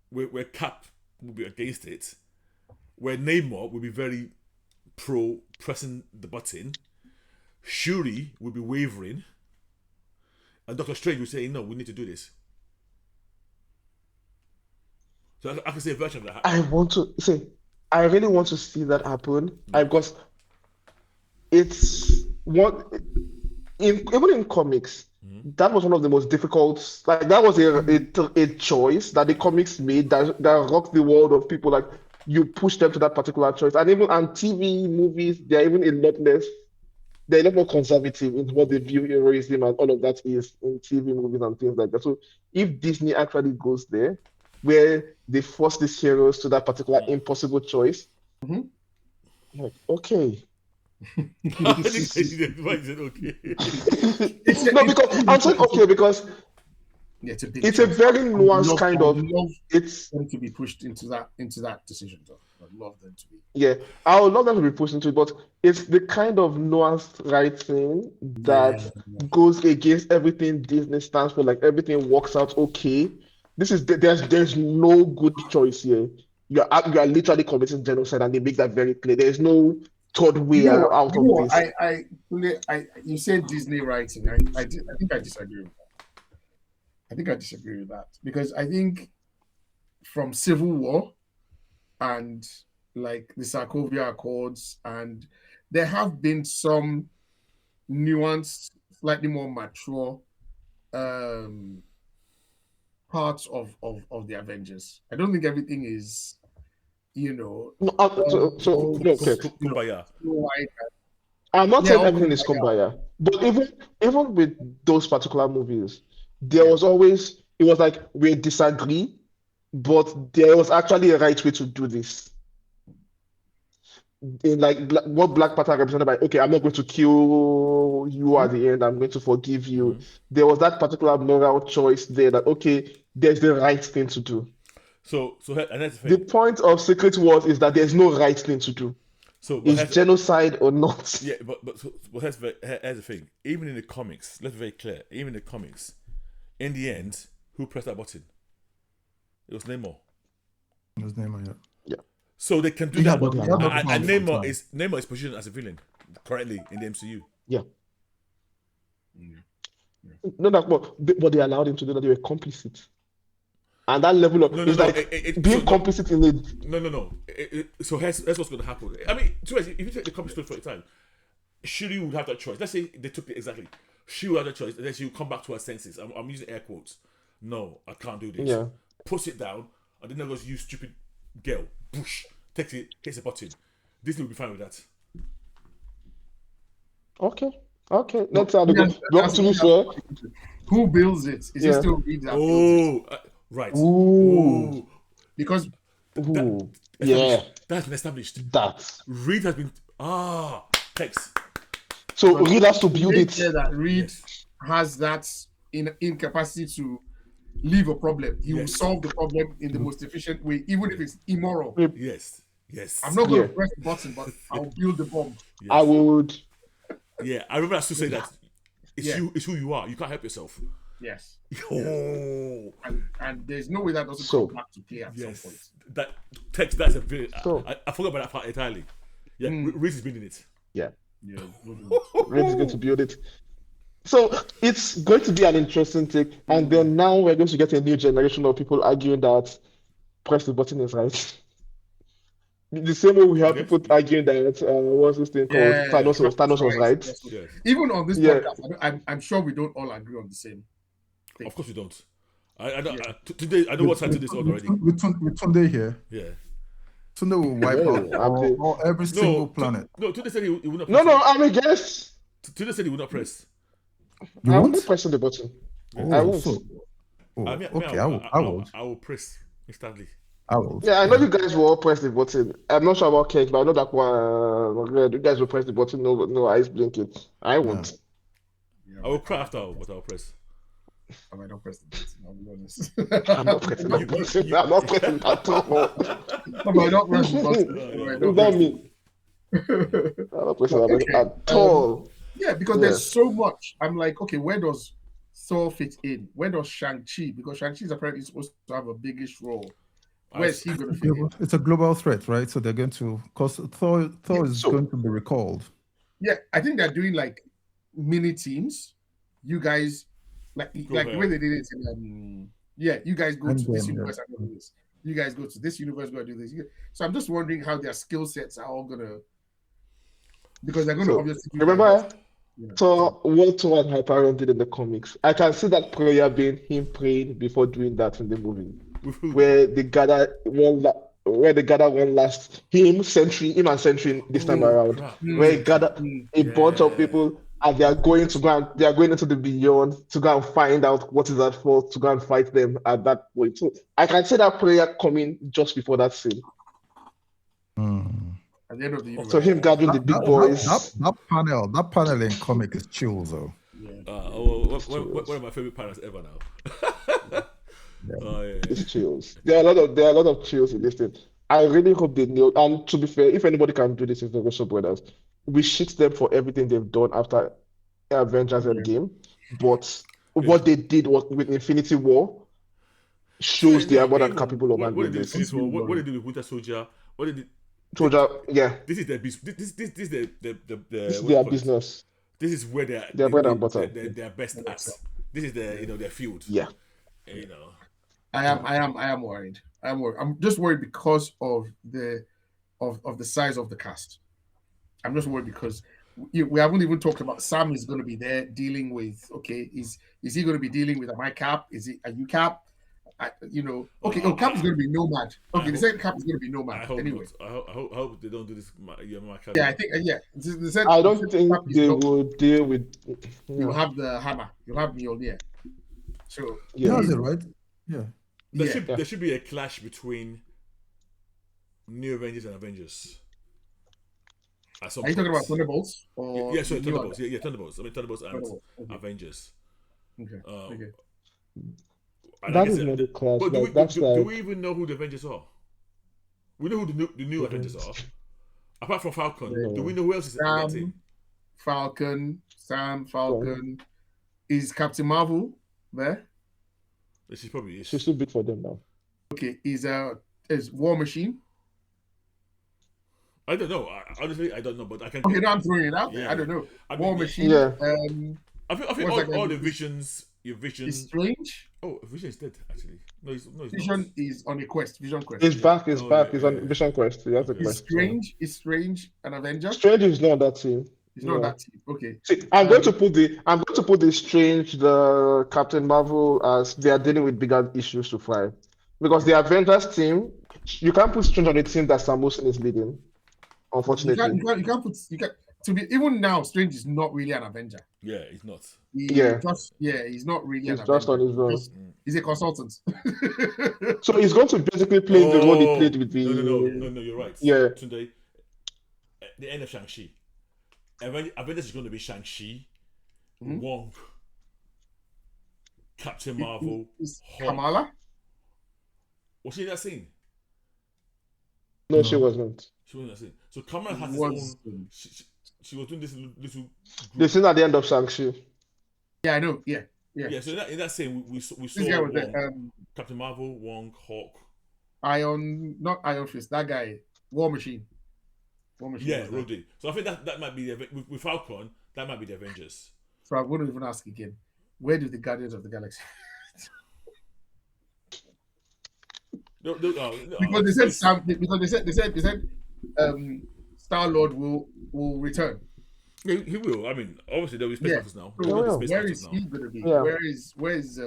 where Cap will be against it, where Namor will be very pro pressing the button, Shuri will be wavering, and Doctor Strange will say, "No, we need to do this." So I can see a version of that happening. I really want to see that happen, because it's what even in comics, that was one of the most difficult. Like that was a choice that the comics made that rocked the world of people. Like you push them to that particular choice, and even on TV movies, they're even a lot less. They're a lot more conservative in what they view heroism and all of that is in TV movies and things like that. So if Disney actually goes there, where they force these heroes to that particular impossible choice, like okay. Why is it okay? No, because I'm saying okay because it's a very nuanced kind of. It's them to be pushed into that decision. Though. I'd love them to be. Yeah, I would love them to be pushed into it, but it's the kind of nuanced right thing that goes against everything Disney stands for. Like everything works out okay. There's no good choice here. You are literally committing genocide, and they make that very clear. There's no third way out of this. You said Disney writing. I think I disagree with that. I think I disagree with that because I think from Civil War and like the Sokovia Accords, and there have been some nuanced, slightly more mature parts of the Avengers. I don't think everything is, Kumbaya. I'm not saying everything is kumbaya, but even with those particular movies, there was always, it was like we disagree, but there was actually a right way to do this. In like what Black Panther represented by, okay, I'm not going to kill you at the end, I'm going to forgive you. There was that particular moral choice there that, okay, there's the right thing to do. So and that's the point of Secret Wars is that there's no right thing to do. So is genocide or not? Yeah, but here's the thing. Even in the comics, let's be very clear. Even in the comics, in the end, who pressed that button? It was Namor. It was Namor, yeah. So they can do that. And Namor is positioned as a villain currently in the MCU. Yeah. No, but they allowed him to do that. They were complicit. And that level of being complicit in it. No. So here's what's going to happen. I mean, if you take the comic story for a time, Shuri would have that choice. Let's say they took it exactly. She would have that choice. And then she would come back to her senses. I'm using air quotes. No, I can't do this. Yeah. Puts it down, and then there goes, you stupid girl. Push. Takes it, hits a button. Disney will be fine with that. Okay. Let's have a good. To be fair, who builds it? Is it still Reed that builds it? Right. Ooh. Because that's been established. That Reed has been text. So Reed has to build it. That Reed has that incapacity to leave a problem. He will solve the problem in the most efficient way, even if it's immoral. Yes. I'm not going to press the button, but I'll build the bomb. Yes. I would. Yeah, I remember Stu saying that it's who you are. You can't help yourself. Yes. Oh. And there's no way that doesn't come back to play at some point. That text, that's a very. I forgot about that part entirely. Yeah, Reed is building it. Yeah. Reed is going to build it. So it's going to be an interesting take. And then now we're going to get a new generation of people arguing that press the button is right. The same way we have people arguing that what's this thing called Thanos was right. Yes. Even on this podcast, I'm sure we don't all agree on the same thing. Of course we don't. Today, I know what time to this on already. With Tunde here, Yeah. Tunde will wipe Yeah, out every single planet. Today said he would not No, press. no, I'm a guest. Today said he would not press. You I will won't? not press the button. I Oh, won't. so. Oh, I mean, okay, I will. I will press instantly. I will. Yeah, I know you guys will all press the button. I'm not sure about Cake, but I know that one. You guys will press the button. No, no eyes blinking. I won't. I will cry after, but I'll press. I might not press the button, I'll be honest. I'm not pressing the button. I'm not pressing at all. I might not press the button. I might not Without press me. I'm not pressing it at all. Yeah, because there's so much. I'm like, okay, where does Thor fit in? Where does Shang-Chi? Because Shang-Chi is apparently supposed to have a biggish role. Where's he going to fit in? It's a global threat, right? So they're going to, because Thor is going to be recalled. Yeah, I think they're doing like mini teams. You guys, like the way they did it in, you guys go to this universe and do this. You guys go to this universe, go and do this. So I'm just wondering how their skill sets are all gonna, because they're gonna obviously remember. So what Thor and Hyperion did in the comics, I can see that prayer being him praying before doing that in the movie, where they gather one last him and Sentry this time around, where he gathered a bunch of people and they are going into the beyond to go and find out what is that for, to go and fight them at that point. So I can see that prayer coming just before that scene. At the end of the universe. So him gathering the big boys. That panel in comic is chills though. One of my favorite panels ever now. It's chills. There are a lot of chills in this thing. I really hope they know. And to be fair, if anybody can do this, it's the Russo brothers. We shit them for everything they've done after Avengers Endgame, but what they did with Infinity War shows they are more than capable of handling this. What they did with Winter Soldier? What they did? Soldier, yeah. This is their business. This is their business. This is where their bread and butter. They're best at. This is their field. Yeah. I am worried. I'm just worried because of the size of the cast. I'm just worried because we haven't even talked about Sam is going to be there dealing with. Okay, is he going to be dealing with a Cap? Is it a U Cap? Cap is going to be Nomad. Okay, they said Cap is going to be Nomad. I hope anyway, I hope they don't do this. My Cap. Yeah, I think They said, I don't think they will deal with. You'll have the hammer. You'll have Mjolnir. So That's it, right? Yeah. There should be a clash between New Avengers and Avengers. Are you talking about Thunderbolts? Or sorry, Thunderbolts. Yeah, Thunderbolts. I mean Thunderbolts and Avengers. Okay. That is not a clash. But do we even know who the Avengers are? We know who the new Avengers are. Apart from Falcon, do we know who else is in that team? Falcon. Is Captain Marvel there? She probably is. She's too big for them now. Okay, is War Machine? I don't know. Honestly, I don't know, but I can. Okay, I'm throwing it out there. I don't know. War Machine. Yeah. I think all the Visions. Your Vision is Strange. Oh, Vision is dead. Actually, no, he's Vision not. is on a quest. Vision quest. He's back. He's on Vision quest. He has a quest. Is Strange an Avenger? Strange is not on that team. He's not on that team. Okay. See, I'm going to put the Strange, the Captain Marvel as they are dealing with bigger issues to fight. Because the Avengers team, you can't put Strange on a team that Sam Wilson is leading. Unfortunately, even now, Strange is not really an Avenger. Yeah, he's not. He's not really an Avenger. Just on his own. He's a consultant. So he's going to basically play the role he played with the. No, you're right. Yeah. Today, the end of Shang-Chi. Avengers is going to be Shang-Chi, Wong, Captain Marvel, Kamala. Was she in that scene? No, she wasn't. She wasn't in that scene. So Kamala has his own. She was doing this little. The scene at the end of Shang-Chi. Yeah, I know. Yeah. So in that scene, we saw Wong, Captain Marvel, Wong, Hawk, not Iron Fist. That guy, War Machine. Yeah, Rhodey. So I think that might be with Falcon. That might be the Avengers. So I'm going to even ask again. Where do the Guardians of the Galaxy? No. Because they said Star-Lord will return. Yeah, he will. I mean, obviously there'll be space battles now. So where is he going to be? Yeah. Where is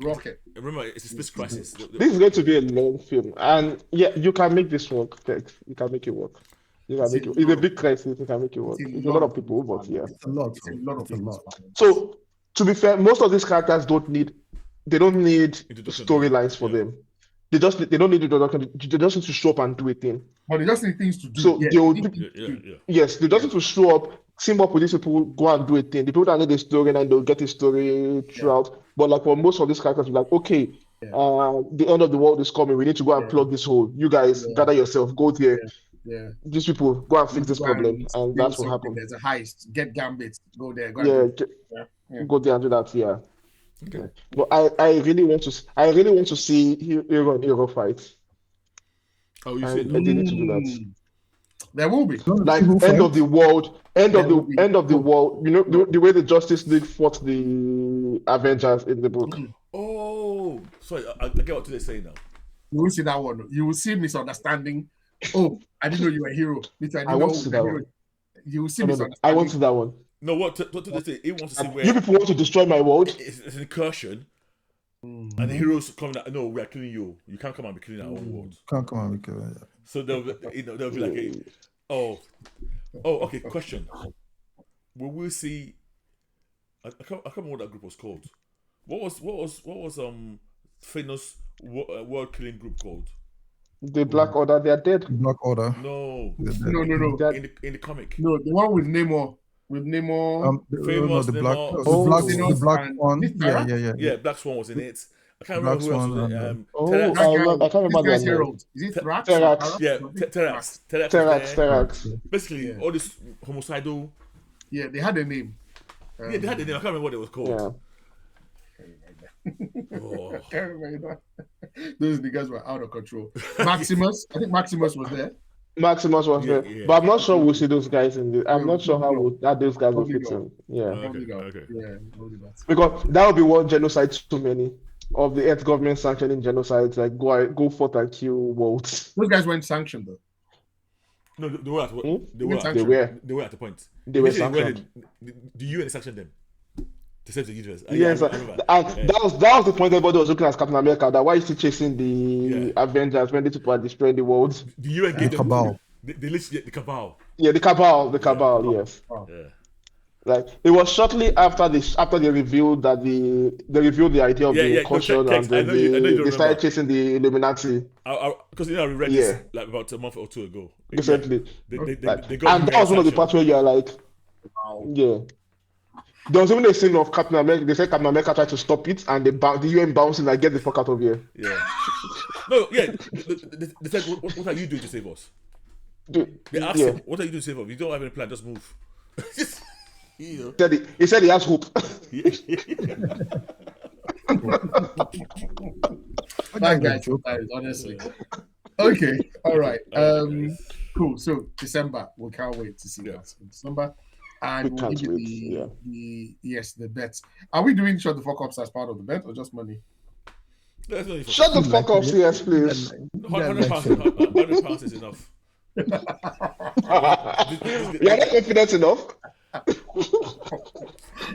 Rocket. Remember, it's a space crisis. This is going to be a long film, and yeah, you can make this work. Tex. You can make it work. You can make it. It's a big crisis. You can make it work. It's a lot of people, but yeah. It's a lot. It's a lot of It's a people. lot. So to be fair, most of these characters don't need Introduction, storylines for yeah. them. They don't need introduction. They just need to show up and do a thing. But they just need things to do. So Yeah, they will they do, need things to do. yes, they just need to show up, team up with these people, go and do a thing. The people that need a story and they'll get a story throughout. But like for most of these characters, we're like, okay, the end of the world is coming. We need to go and plug this hole. You guys gather yourself, go there. Yeah. These people go and fix this Go problem, and and steal that's what something. happened. There's a heist. Get Gambit. Go there. Go and Yeah, do it. Yeah. go there and do that. Yeah. Okay. But I really want to see Hero and Hero fight. Oh, you And said they need to do that. There will be. Like end of the world, end of the world. You know the way the Justice League fought the Avengers in the book. Oh, sorry, I get what they're saying now. You will see that one. You will see misunderstanding. Oh, I didn't know you were a hero. I want to see that one. You will see No, misunderstanding. I want to see that one. No, what they say? He wants to see where You people want to destroy my world. it's an incursion, and the heroes coming out. No, we are killing you. You can't come and be killing our own world. Can't come on, because So they'll be like, okay. Question: will we see? I can't remember what that group was called. What was Thanos' world killing group called? The Black Order, they are dead. Black Order. No, No. in the comic. No, the one with Namor. Famous the black, Namor. the black one. Thanos Yeah. Black Swan was in it. I can't remember who else was in it. I can't remember This guy's their name. hero. Is it Thrax? Terax. Yeah, Terax. Terax. was there. Terax. Basically, all this homicidal. Yeah, they had a name. Yeah, they had the name. I can't remember what it was called. Yeah. Oh. I can't remember that. Those niggas were out of control. Maximus, I think Maximus was there. Maximus was there, yeah. but I'm not sure we'll see those guys in the. I'm not sure how those guys will Probably fit not. in. Yeah, Okay. Yeah, probably not. because that would be one genocide too many of the Earth government sanctioning genocides. Like go forth and kill worlds. Those guys weren't sanctioned though. No, they were at They they were at the point. They were Initially, sanctioned. the UN sanctioned them to save the universe. Yes, I and remember. that was the point everybody was looking at Captain America. That why is he chasing the Avengers when these people are destroying the world? The UN gave them Cabal. They listed the cabal. Yeah, the cabal. Yes. Yeah. Like it was shortly after they revealed that they revealed the idea of the incursion and then I know you don't they started remember. chasing the Illuminati Because I read this like about a month or two ago. recently. They Like, got and that was one of the sanction. parts where you're like, yeah. There was even a scene of Captain America. They said Captain America tried to stop it, and the UN bouncing like, get the fuck out of here. Yeah. No, yeah. They said, what are you doing to save us? Dude, They asked yeah. him, what are you doing to save us? You don't have any plan, just move. You He said he has hope. That guy, honestly. Okay, all right. Cool. So December, we can't wait to see that in December, and We we'll can't give you the bets. Are we doing shut the fuck ups as part of the bet or just money? Shut the fuck up, yes, please. £100 is enough. You're not confident enough.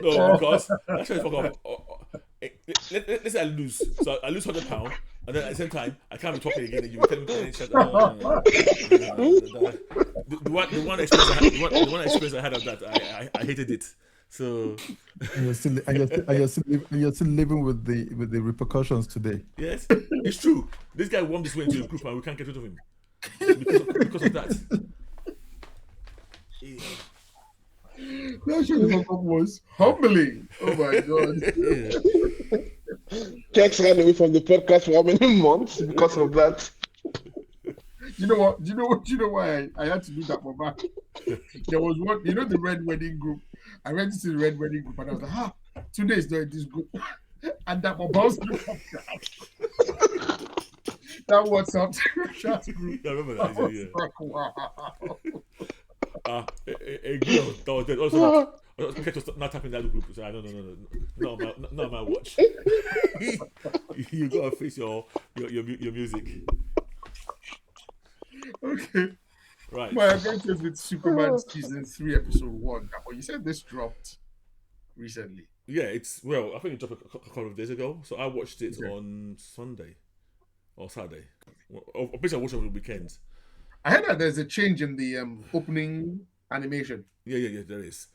No, because actually, fuck off. Let's say I lose. So I lose £100, and then at the same time, I can't be talking again. And you will tell me the one experience I had of that, I hated it. So And you're still living with the repercussions today. yes, it's true. This guy warmed his way into the group, and we can't get rid of him because of that. Yeah. That shut the fuck up was humbling. Oh my god. Tex ran away from the podcast for how many months because of that? You know what? Do you know why I had to do that for back? There was one, the Red Wedding group. I went to the Red Wedding group and I was like, today is not this group. And that my boss that WhatsApp chat group. I remember that. Like, wow. A girl that was dead. Also, not tapping that group. So I no, not my watch. You gotta face your music. Okay. Right. My adventures with Superman season 3 episode 1. Well, you said this dropped recently. Yeah, it's I think it dropped a couple of days ago, so I watched it on Sunday or Saturday. Basically, I watched it over the weekend. I heard that there's a change in the opening animation. Yeah, there is.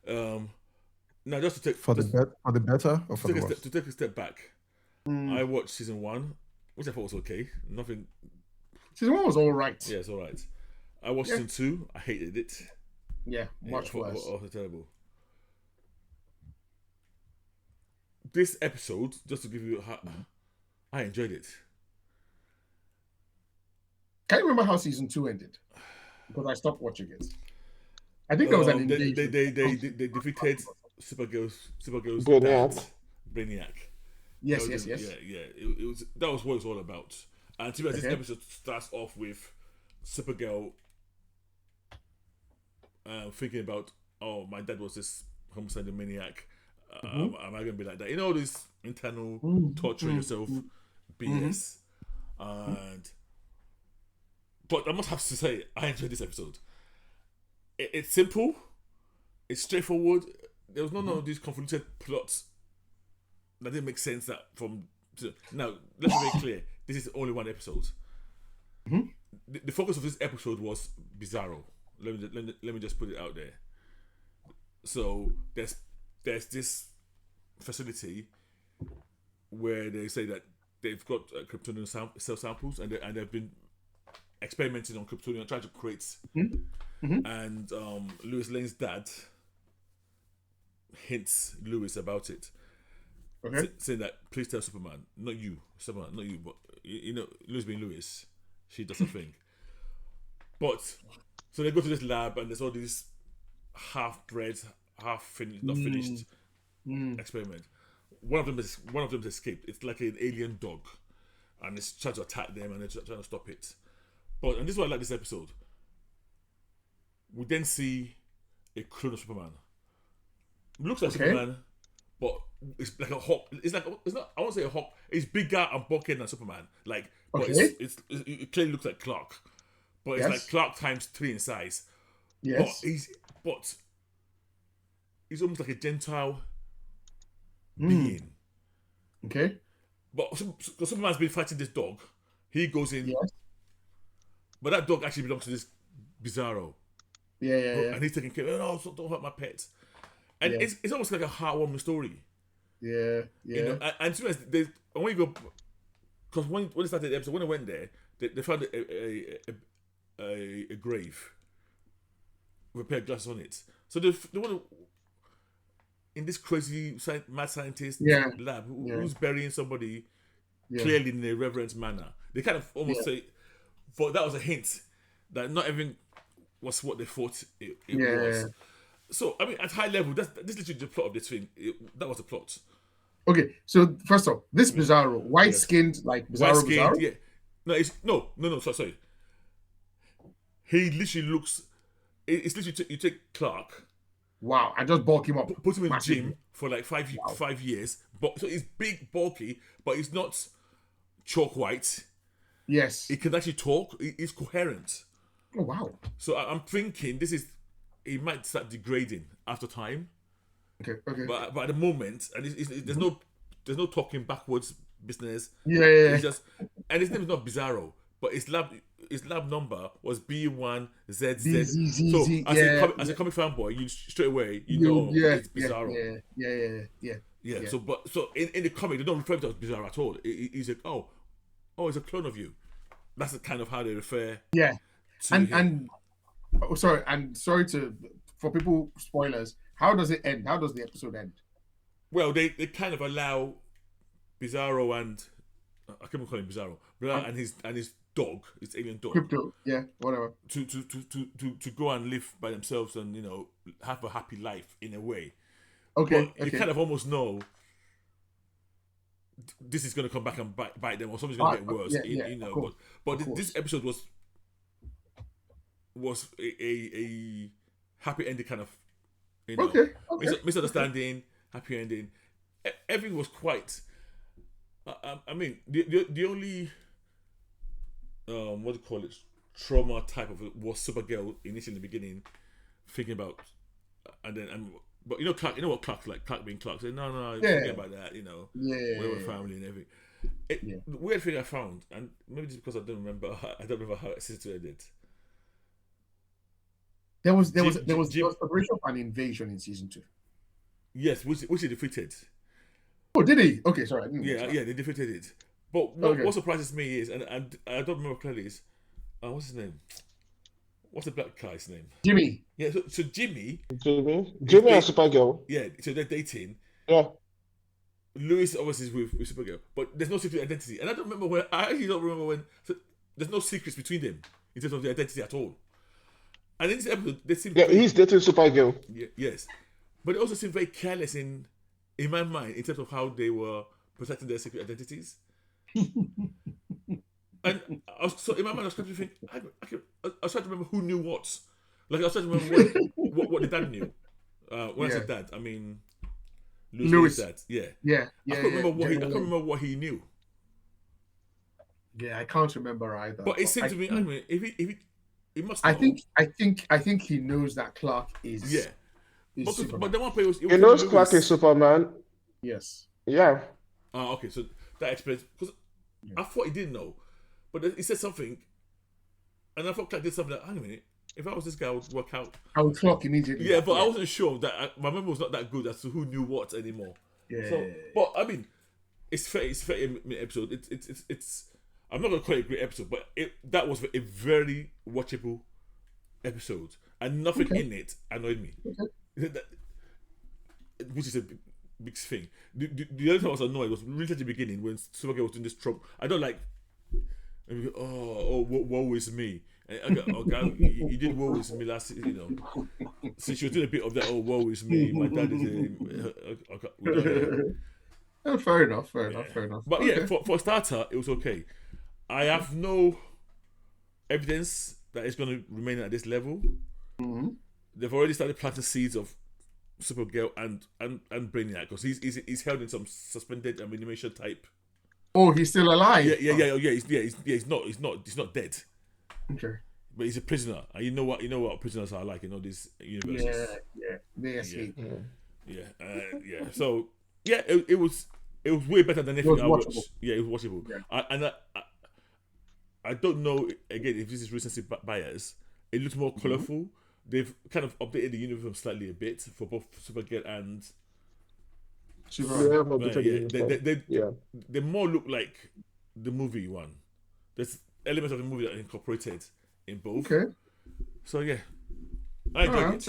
Now, just to take For the better or for the worse? to take a step back, I watched season 1, which I thought was okay. Nothing. Season 1 was all right. Yeah, it's all right. I watched season 2. I hated it. Yeah, much worse. Oh, terrible. This episode, just to give you, I enjoyed it. Can you remember how season 2 ended? Because I stopped watching it. I think there was an they defeated Supergirl's Brainiac. Yes. Yeah. It was that was what it's all about. And to be honest, this episode starts off with Supergirl thinking about, oh, my dad was this homicidal maniac. Am I going to be like that? You know, this internal torture yourself BS. But I must have to say, I enjoyed this episode. It's simple. It's straightforward. There was none of these convoluted plots that didn't make sense. Now, let's be very clear. This is only one episode. The focus of this episode was Bizarro. Let me just put it out there. So there's this facility where they say that they've got Kryptonian cell samples and they've been experimenting on Kryptonian, trying to create. And Lois Lane's dad hints Lois about it, saying that please tell Superman, not you, but you know, Lois being Lois, she does a thing. But so they go to this lab and there's all these half-bred, not finished experiment. One of them has escaped. It's like an alien dog, and it's trying to attack them, and they're trying to stop it. And this is why I like this episode. We then see a clone of Superman. It looks like Superman, but it's like a hawk. It's not. I won't say a hawk. It's bigger and bulkier than Superman. But it clearly looks like Clark, but it's like Clark times 3 in size. Yes. But he's almost like a Gentile being. Okay. But so Superman's been fighting this dog. He goes in. Yes. But that dog actually belongs to this Bizarro. Yeah. And he's taking care of, no, don't hurt my pet. And it's almost like a heartwarming story. Yeah. You know, and to be honest, when you go, because when they started the episode, when they went there, they found a grave with a pair of glasses on it. So they want to, in this crazy mad scientist lab who's burying somebody clearly in a reverent manner. They kind of almost say, but that was a hint that not everything was what they thought it was. So, I mean, at high level, this is literally the plot of this thing. That was the plot. Okay, so first off, this Bizarro, white-skinned, like Bizarro? Yeah. No, sorry. He literally looks... It's literally, you take Clark... Wow, I just bulk him up. Put him in the gym for like 5 years. So he's big, bulky, but he's not chalk white. Yes. He can actually talk. He's coherent. Oh, wow. So I'm thinking he might start degrading after time. Okay. But at the moment, and there's no talking backwards business. Yeah. It's just, and his name is not Bizarro, but his lab number was B1ZZ. So as a comic fanboy, you straight away know it's Bizarro. Yeah. So in the comic, they don't refer to it as Bizarro at all. He's like, oh, it's a clone of you. That's the kind of how they refer. Yeah. To him. Sorry for people spoilers. How does it end? How does the episode end? Well, they kind of allow Bizarro and I can't call him Bizarro, and his dog, his alien dog, Crypto, whatever, to go and live by themselves and have a happy life in a way. Okay, but you kind of almost know this is going to come back and bite them, or something's going to get worse. But this episode was a happy ending kind of, okay. misunderstanding, happy ending. Everything was quite. I mean, the only what do you call it, trauma type of it was Supergirl initially in the beginning, thinking about, and then But you know, Clark. You know what Clark's like? Clark being Clark. Saying, no, Yeah. forget about that. You know, Yeah. we're family and everything. Yeah. The weird thing I found, and maybe just because I don't remember how season 2 ended. There was Jim- preparation for an invasion in season 2. Yes, which he defeated. Oh, did he? Okay, sorry. I didn't watch that. Yeah, they defeated it. But what surprises me is, and I don't remember clearly, is what's his name? What's the black guy's name? Jimmy. Yeah, so Jimmy Jimmy and Supergirl. Yeah, so they're dating. Yeah. Louis obviously is with Supergirl, but there's no secret identity, and I actually don't remember when. So there's no secrets between them in terms of their identity at all. And in this episode, they seem He's dating Supergirl. yes, but they also seem very careless in my mind in terms of how they were protecting their secret identities. And so in my mind, I was trying to think. I was trying to remember who knew what. Like I was trying to remember what the dad knew. When I said dad, I mean Louis' dad. Yeah. I can't remember what he knew. Yeah, I can't remember either. But it seemed to me, anyway, if he must know. I think he knows that Clark is. Yeah. But the one play was. He knows Clark is Superman. Yes. Yeah. Okay, so that explains, because I thought he didn't know, but he said something, and I thought Clark did something like, hang a minute, if I was this guy, I would work out. I would clock immediately. Yeah, but I wasn't sure that my memory was not that good as to who knew what anymore. Yeah. So, but I mean, it's 30-minute episode. It's. I'm not gonna call it a great episode, but that was a very watchable episode, and nothing in it annoyed me. Which is a big thing. The other time I was annoyed was really at the beginning when Supergirl was doing this trope. I don't like. Woe is me. Okay, you did woe is me last. Since she was doing a bit of that. Oh, woe is me. My dad is a. Fair enough. But yeah, for a starter, it was okay. I have no evidence that it's going to remain at this level. Mm-hmm. They've already started planting seeds of Supergirl and Brainiac, because he's held in some suspended animation type. Oh, he's still alive. Yeah. He's not dead. Okay. But he's a prisoner, and you know what prisoners are like in all these universes. Yeah. So yeah, it was way better than anything I watched. Yeah, it was watchable. Yeah. I don't know again if this is recency bias. It looks more colorful. They've kind of updated the universe slightly a bit for both Supergirl and they more look like the movie one. There's elements of the movie that are incorporated in both. Okay. So yeah, I enjoyed it.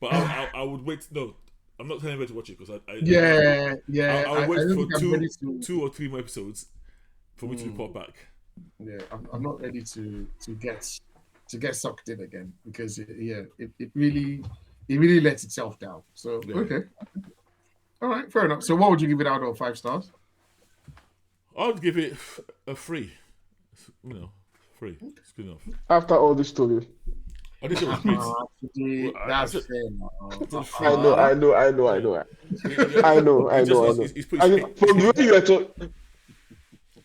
But I would wait. No, I'm not telling you to watch it, because I'll wait for two or three more episodes for me to report back. Yeah, I'm not ready to get sucked in again, because it really lets itself down. So okay, all right, fair enough. So what would you give it out of 5 stars? I would give it a 3. 3. It's good enough. After all this story. Oh, this was great. That's fair. I know.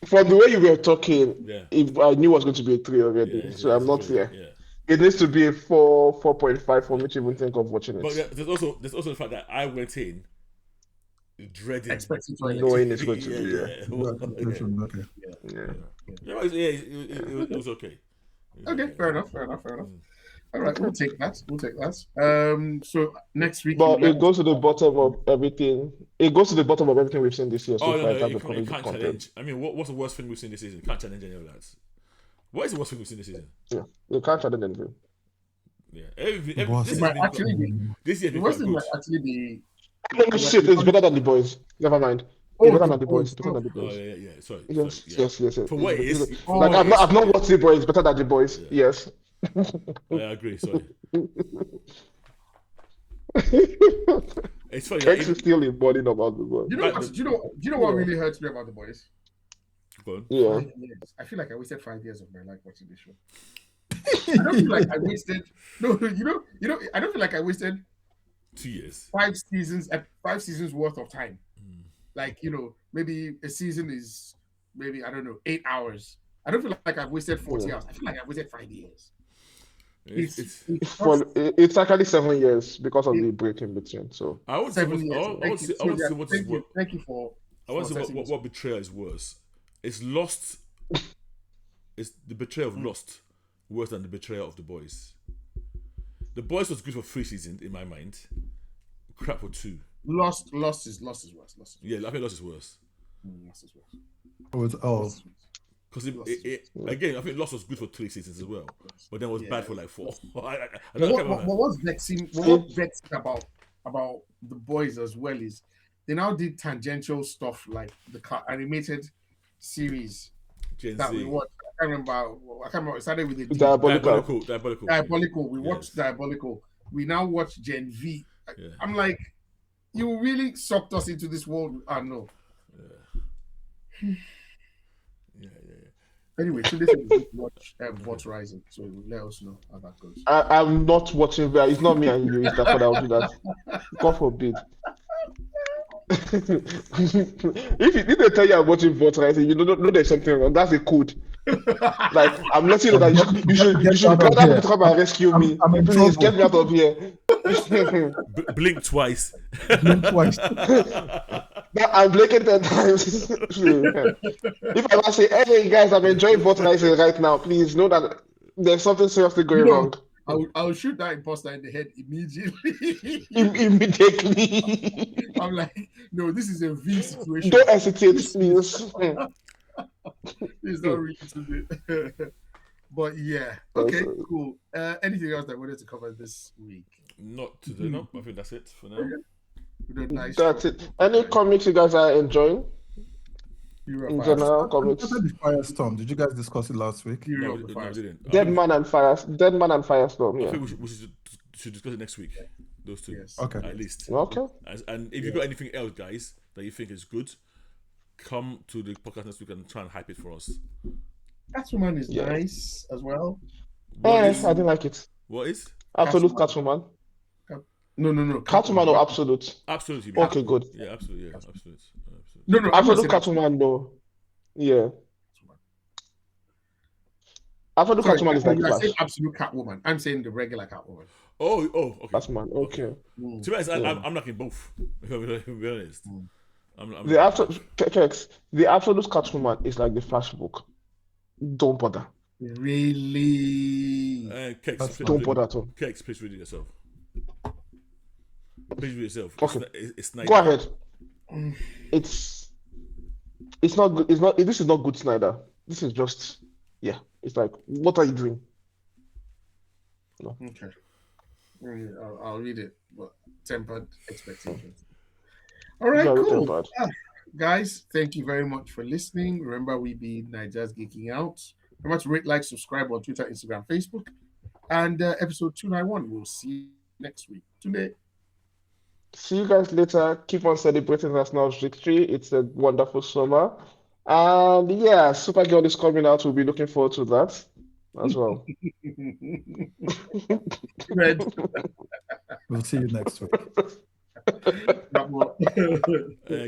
From the way you were talking, if I knew it was going to be a 3 already, so I'm not here. Yeah. It needs to be a 4.5 for me to even think of watching it. But there's also the fact that I went in dreading, knowing it's going to be. It was okay. Okay, fair enough. All right, we'll take that. So next week, but it goes to the bottom of everything. It goes to the bottom of everything we've seen this year. So you can't challenge. I mean, what's the worst thing we've seen this season? You can't challenge any of that. What is the worst thing we've seen this season? Yeah, you can't challenge anything. Yeah, this year the worst thing might actually be. Shit, it's better than the boys. Never mind. It's better than the boys. Oh yeah. Sorry. Yes. For what it is, I've not watched the boys. Better than the boys. Yeah. Yes. I agree. Sorry. It's funny. X is still embodied about the boys. Do you know what really hurts me about the boys? Go on. Yeah. I feel like I wasted 5 years of my life watching this show. I don't feel like I wasted. No, I don't feel like I wasted 2 years. 5 seasons worth of time. Like, maybe a season is maybe, I don't know, 8 hours. I don't feel like I've wasted 40 hours. I feel like I've wasted 5 years. It's actually 7 years because of the break in between. So I would say, 7 years. I would say what is worse. Thank you for. I would say what betrayal is worse. It's Lost. It's the betrayal of Lost worse than the betrayal of The Boys. The Boys was good for 3 seasons in my mind. Crap for 2. Lost is worse. Yeah, I think Lost is worse. Lost is worse. Because again, I think Lost was good for 3 seasons as well, but then was bad for like 4. What was vexing? What vexing about The Boys as well is they now did tangential stuff like the animated series Gen that Z. we watched. I can't remember. It started with the Diabolical. We watched Diabolical. We now watch Gen V. Yeah. I'm like, you really sucked us into this world. I know. Yeah. Anyway, so this is watch Bot Rising. So let us know how that goes. I'm not watching that. It's not me and you. It's that I will do that. God forbid. if they tell you I'm watching Bot Rising, you know there's something wrong. That's a code. Like I'm letting you know that you should rather to come and rescue me. Please get me out of here. Blink twice. I'm blinking 10 times. If I must say, hey guys, I'm enjoying Bot Rising right now, please know that there's something seriously going wrong. I'll shoot that imposter in the head immediately. Immediately. I'm like, no, this is a V situation. Don't hesitate, please. It's not really to it. But yeah, okay, cool. Anything else that we wanted to cover this week? Not today, no. I think that's it for now. That's it. Any comics you guys are enjoying? In general, comics. The Firestorm. Did you guys discuss it last week? No, we didn't. Dead Man and Firestorm. Yeah. I think we should discuss it next week. Those 2. Yes. Okay. At least. Okay. And if you've got anything else, guys, that you think is good, come to the podcast next week and try and hype it for us. Catwoman is nice as well. I didn't like it. What is? Absolute Catwoman. No. Catwoman or Absolute? Absolutely. Okay, good. Yeah, absolutely. Yeah, absolute. No. Absolute Catwoman, though. Yeah. Absolute Catwoman is like Flash. Saying Absolute Catwoman. I'm saying the regular Catwoman. Oh, okay. Catwoman, okay. To be honest, I'm liking both. If I'm be honest. The Absolute Catwoman is like the Flash book. Don't bother. Really? Don't bother at all. Kex, please read it yourself. Please read it yourself. Okay. It's nice. Go ahead. It's not good. This is not good, Snyder. This is just It's like, what are you doing? No. Okay. I'll read it, but tempered expectations. All right, cool. Guys, thank you very much for listening. Remember, we be Naija's Geeking Out. Remember to rate, like, subscribe on Twitter, Instagram, Facebook. And episode 291, we'll see you next week. Today. See you guys later. Keep on celebrating Arsenal's victory. It's a wonderful summer. And yeah, Supergirl is coming out. We'll be looking forward to that as well. We'll see you next week.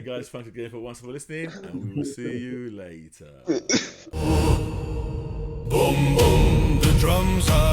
Guys, thanks again for listening, and we will see you later. Boom, boom, the drums are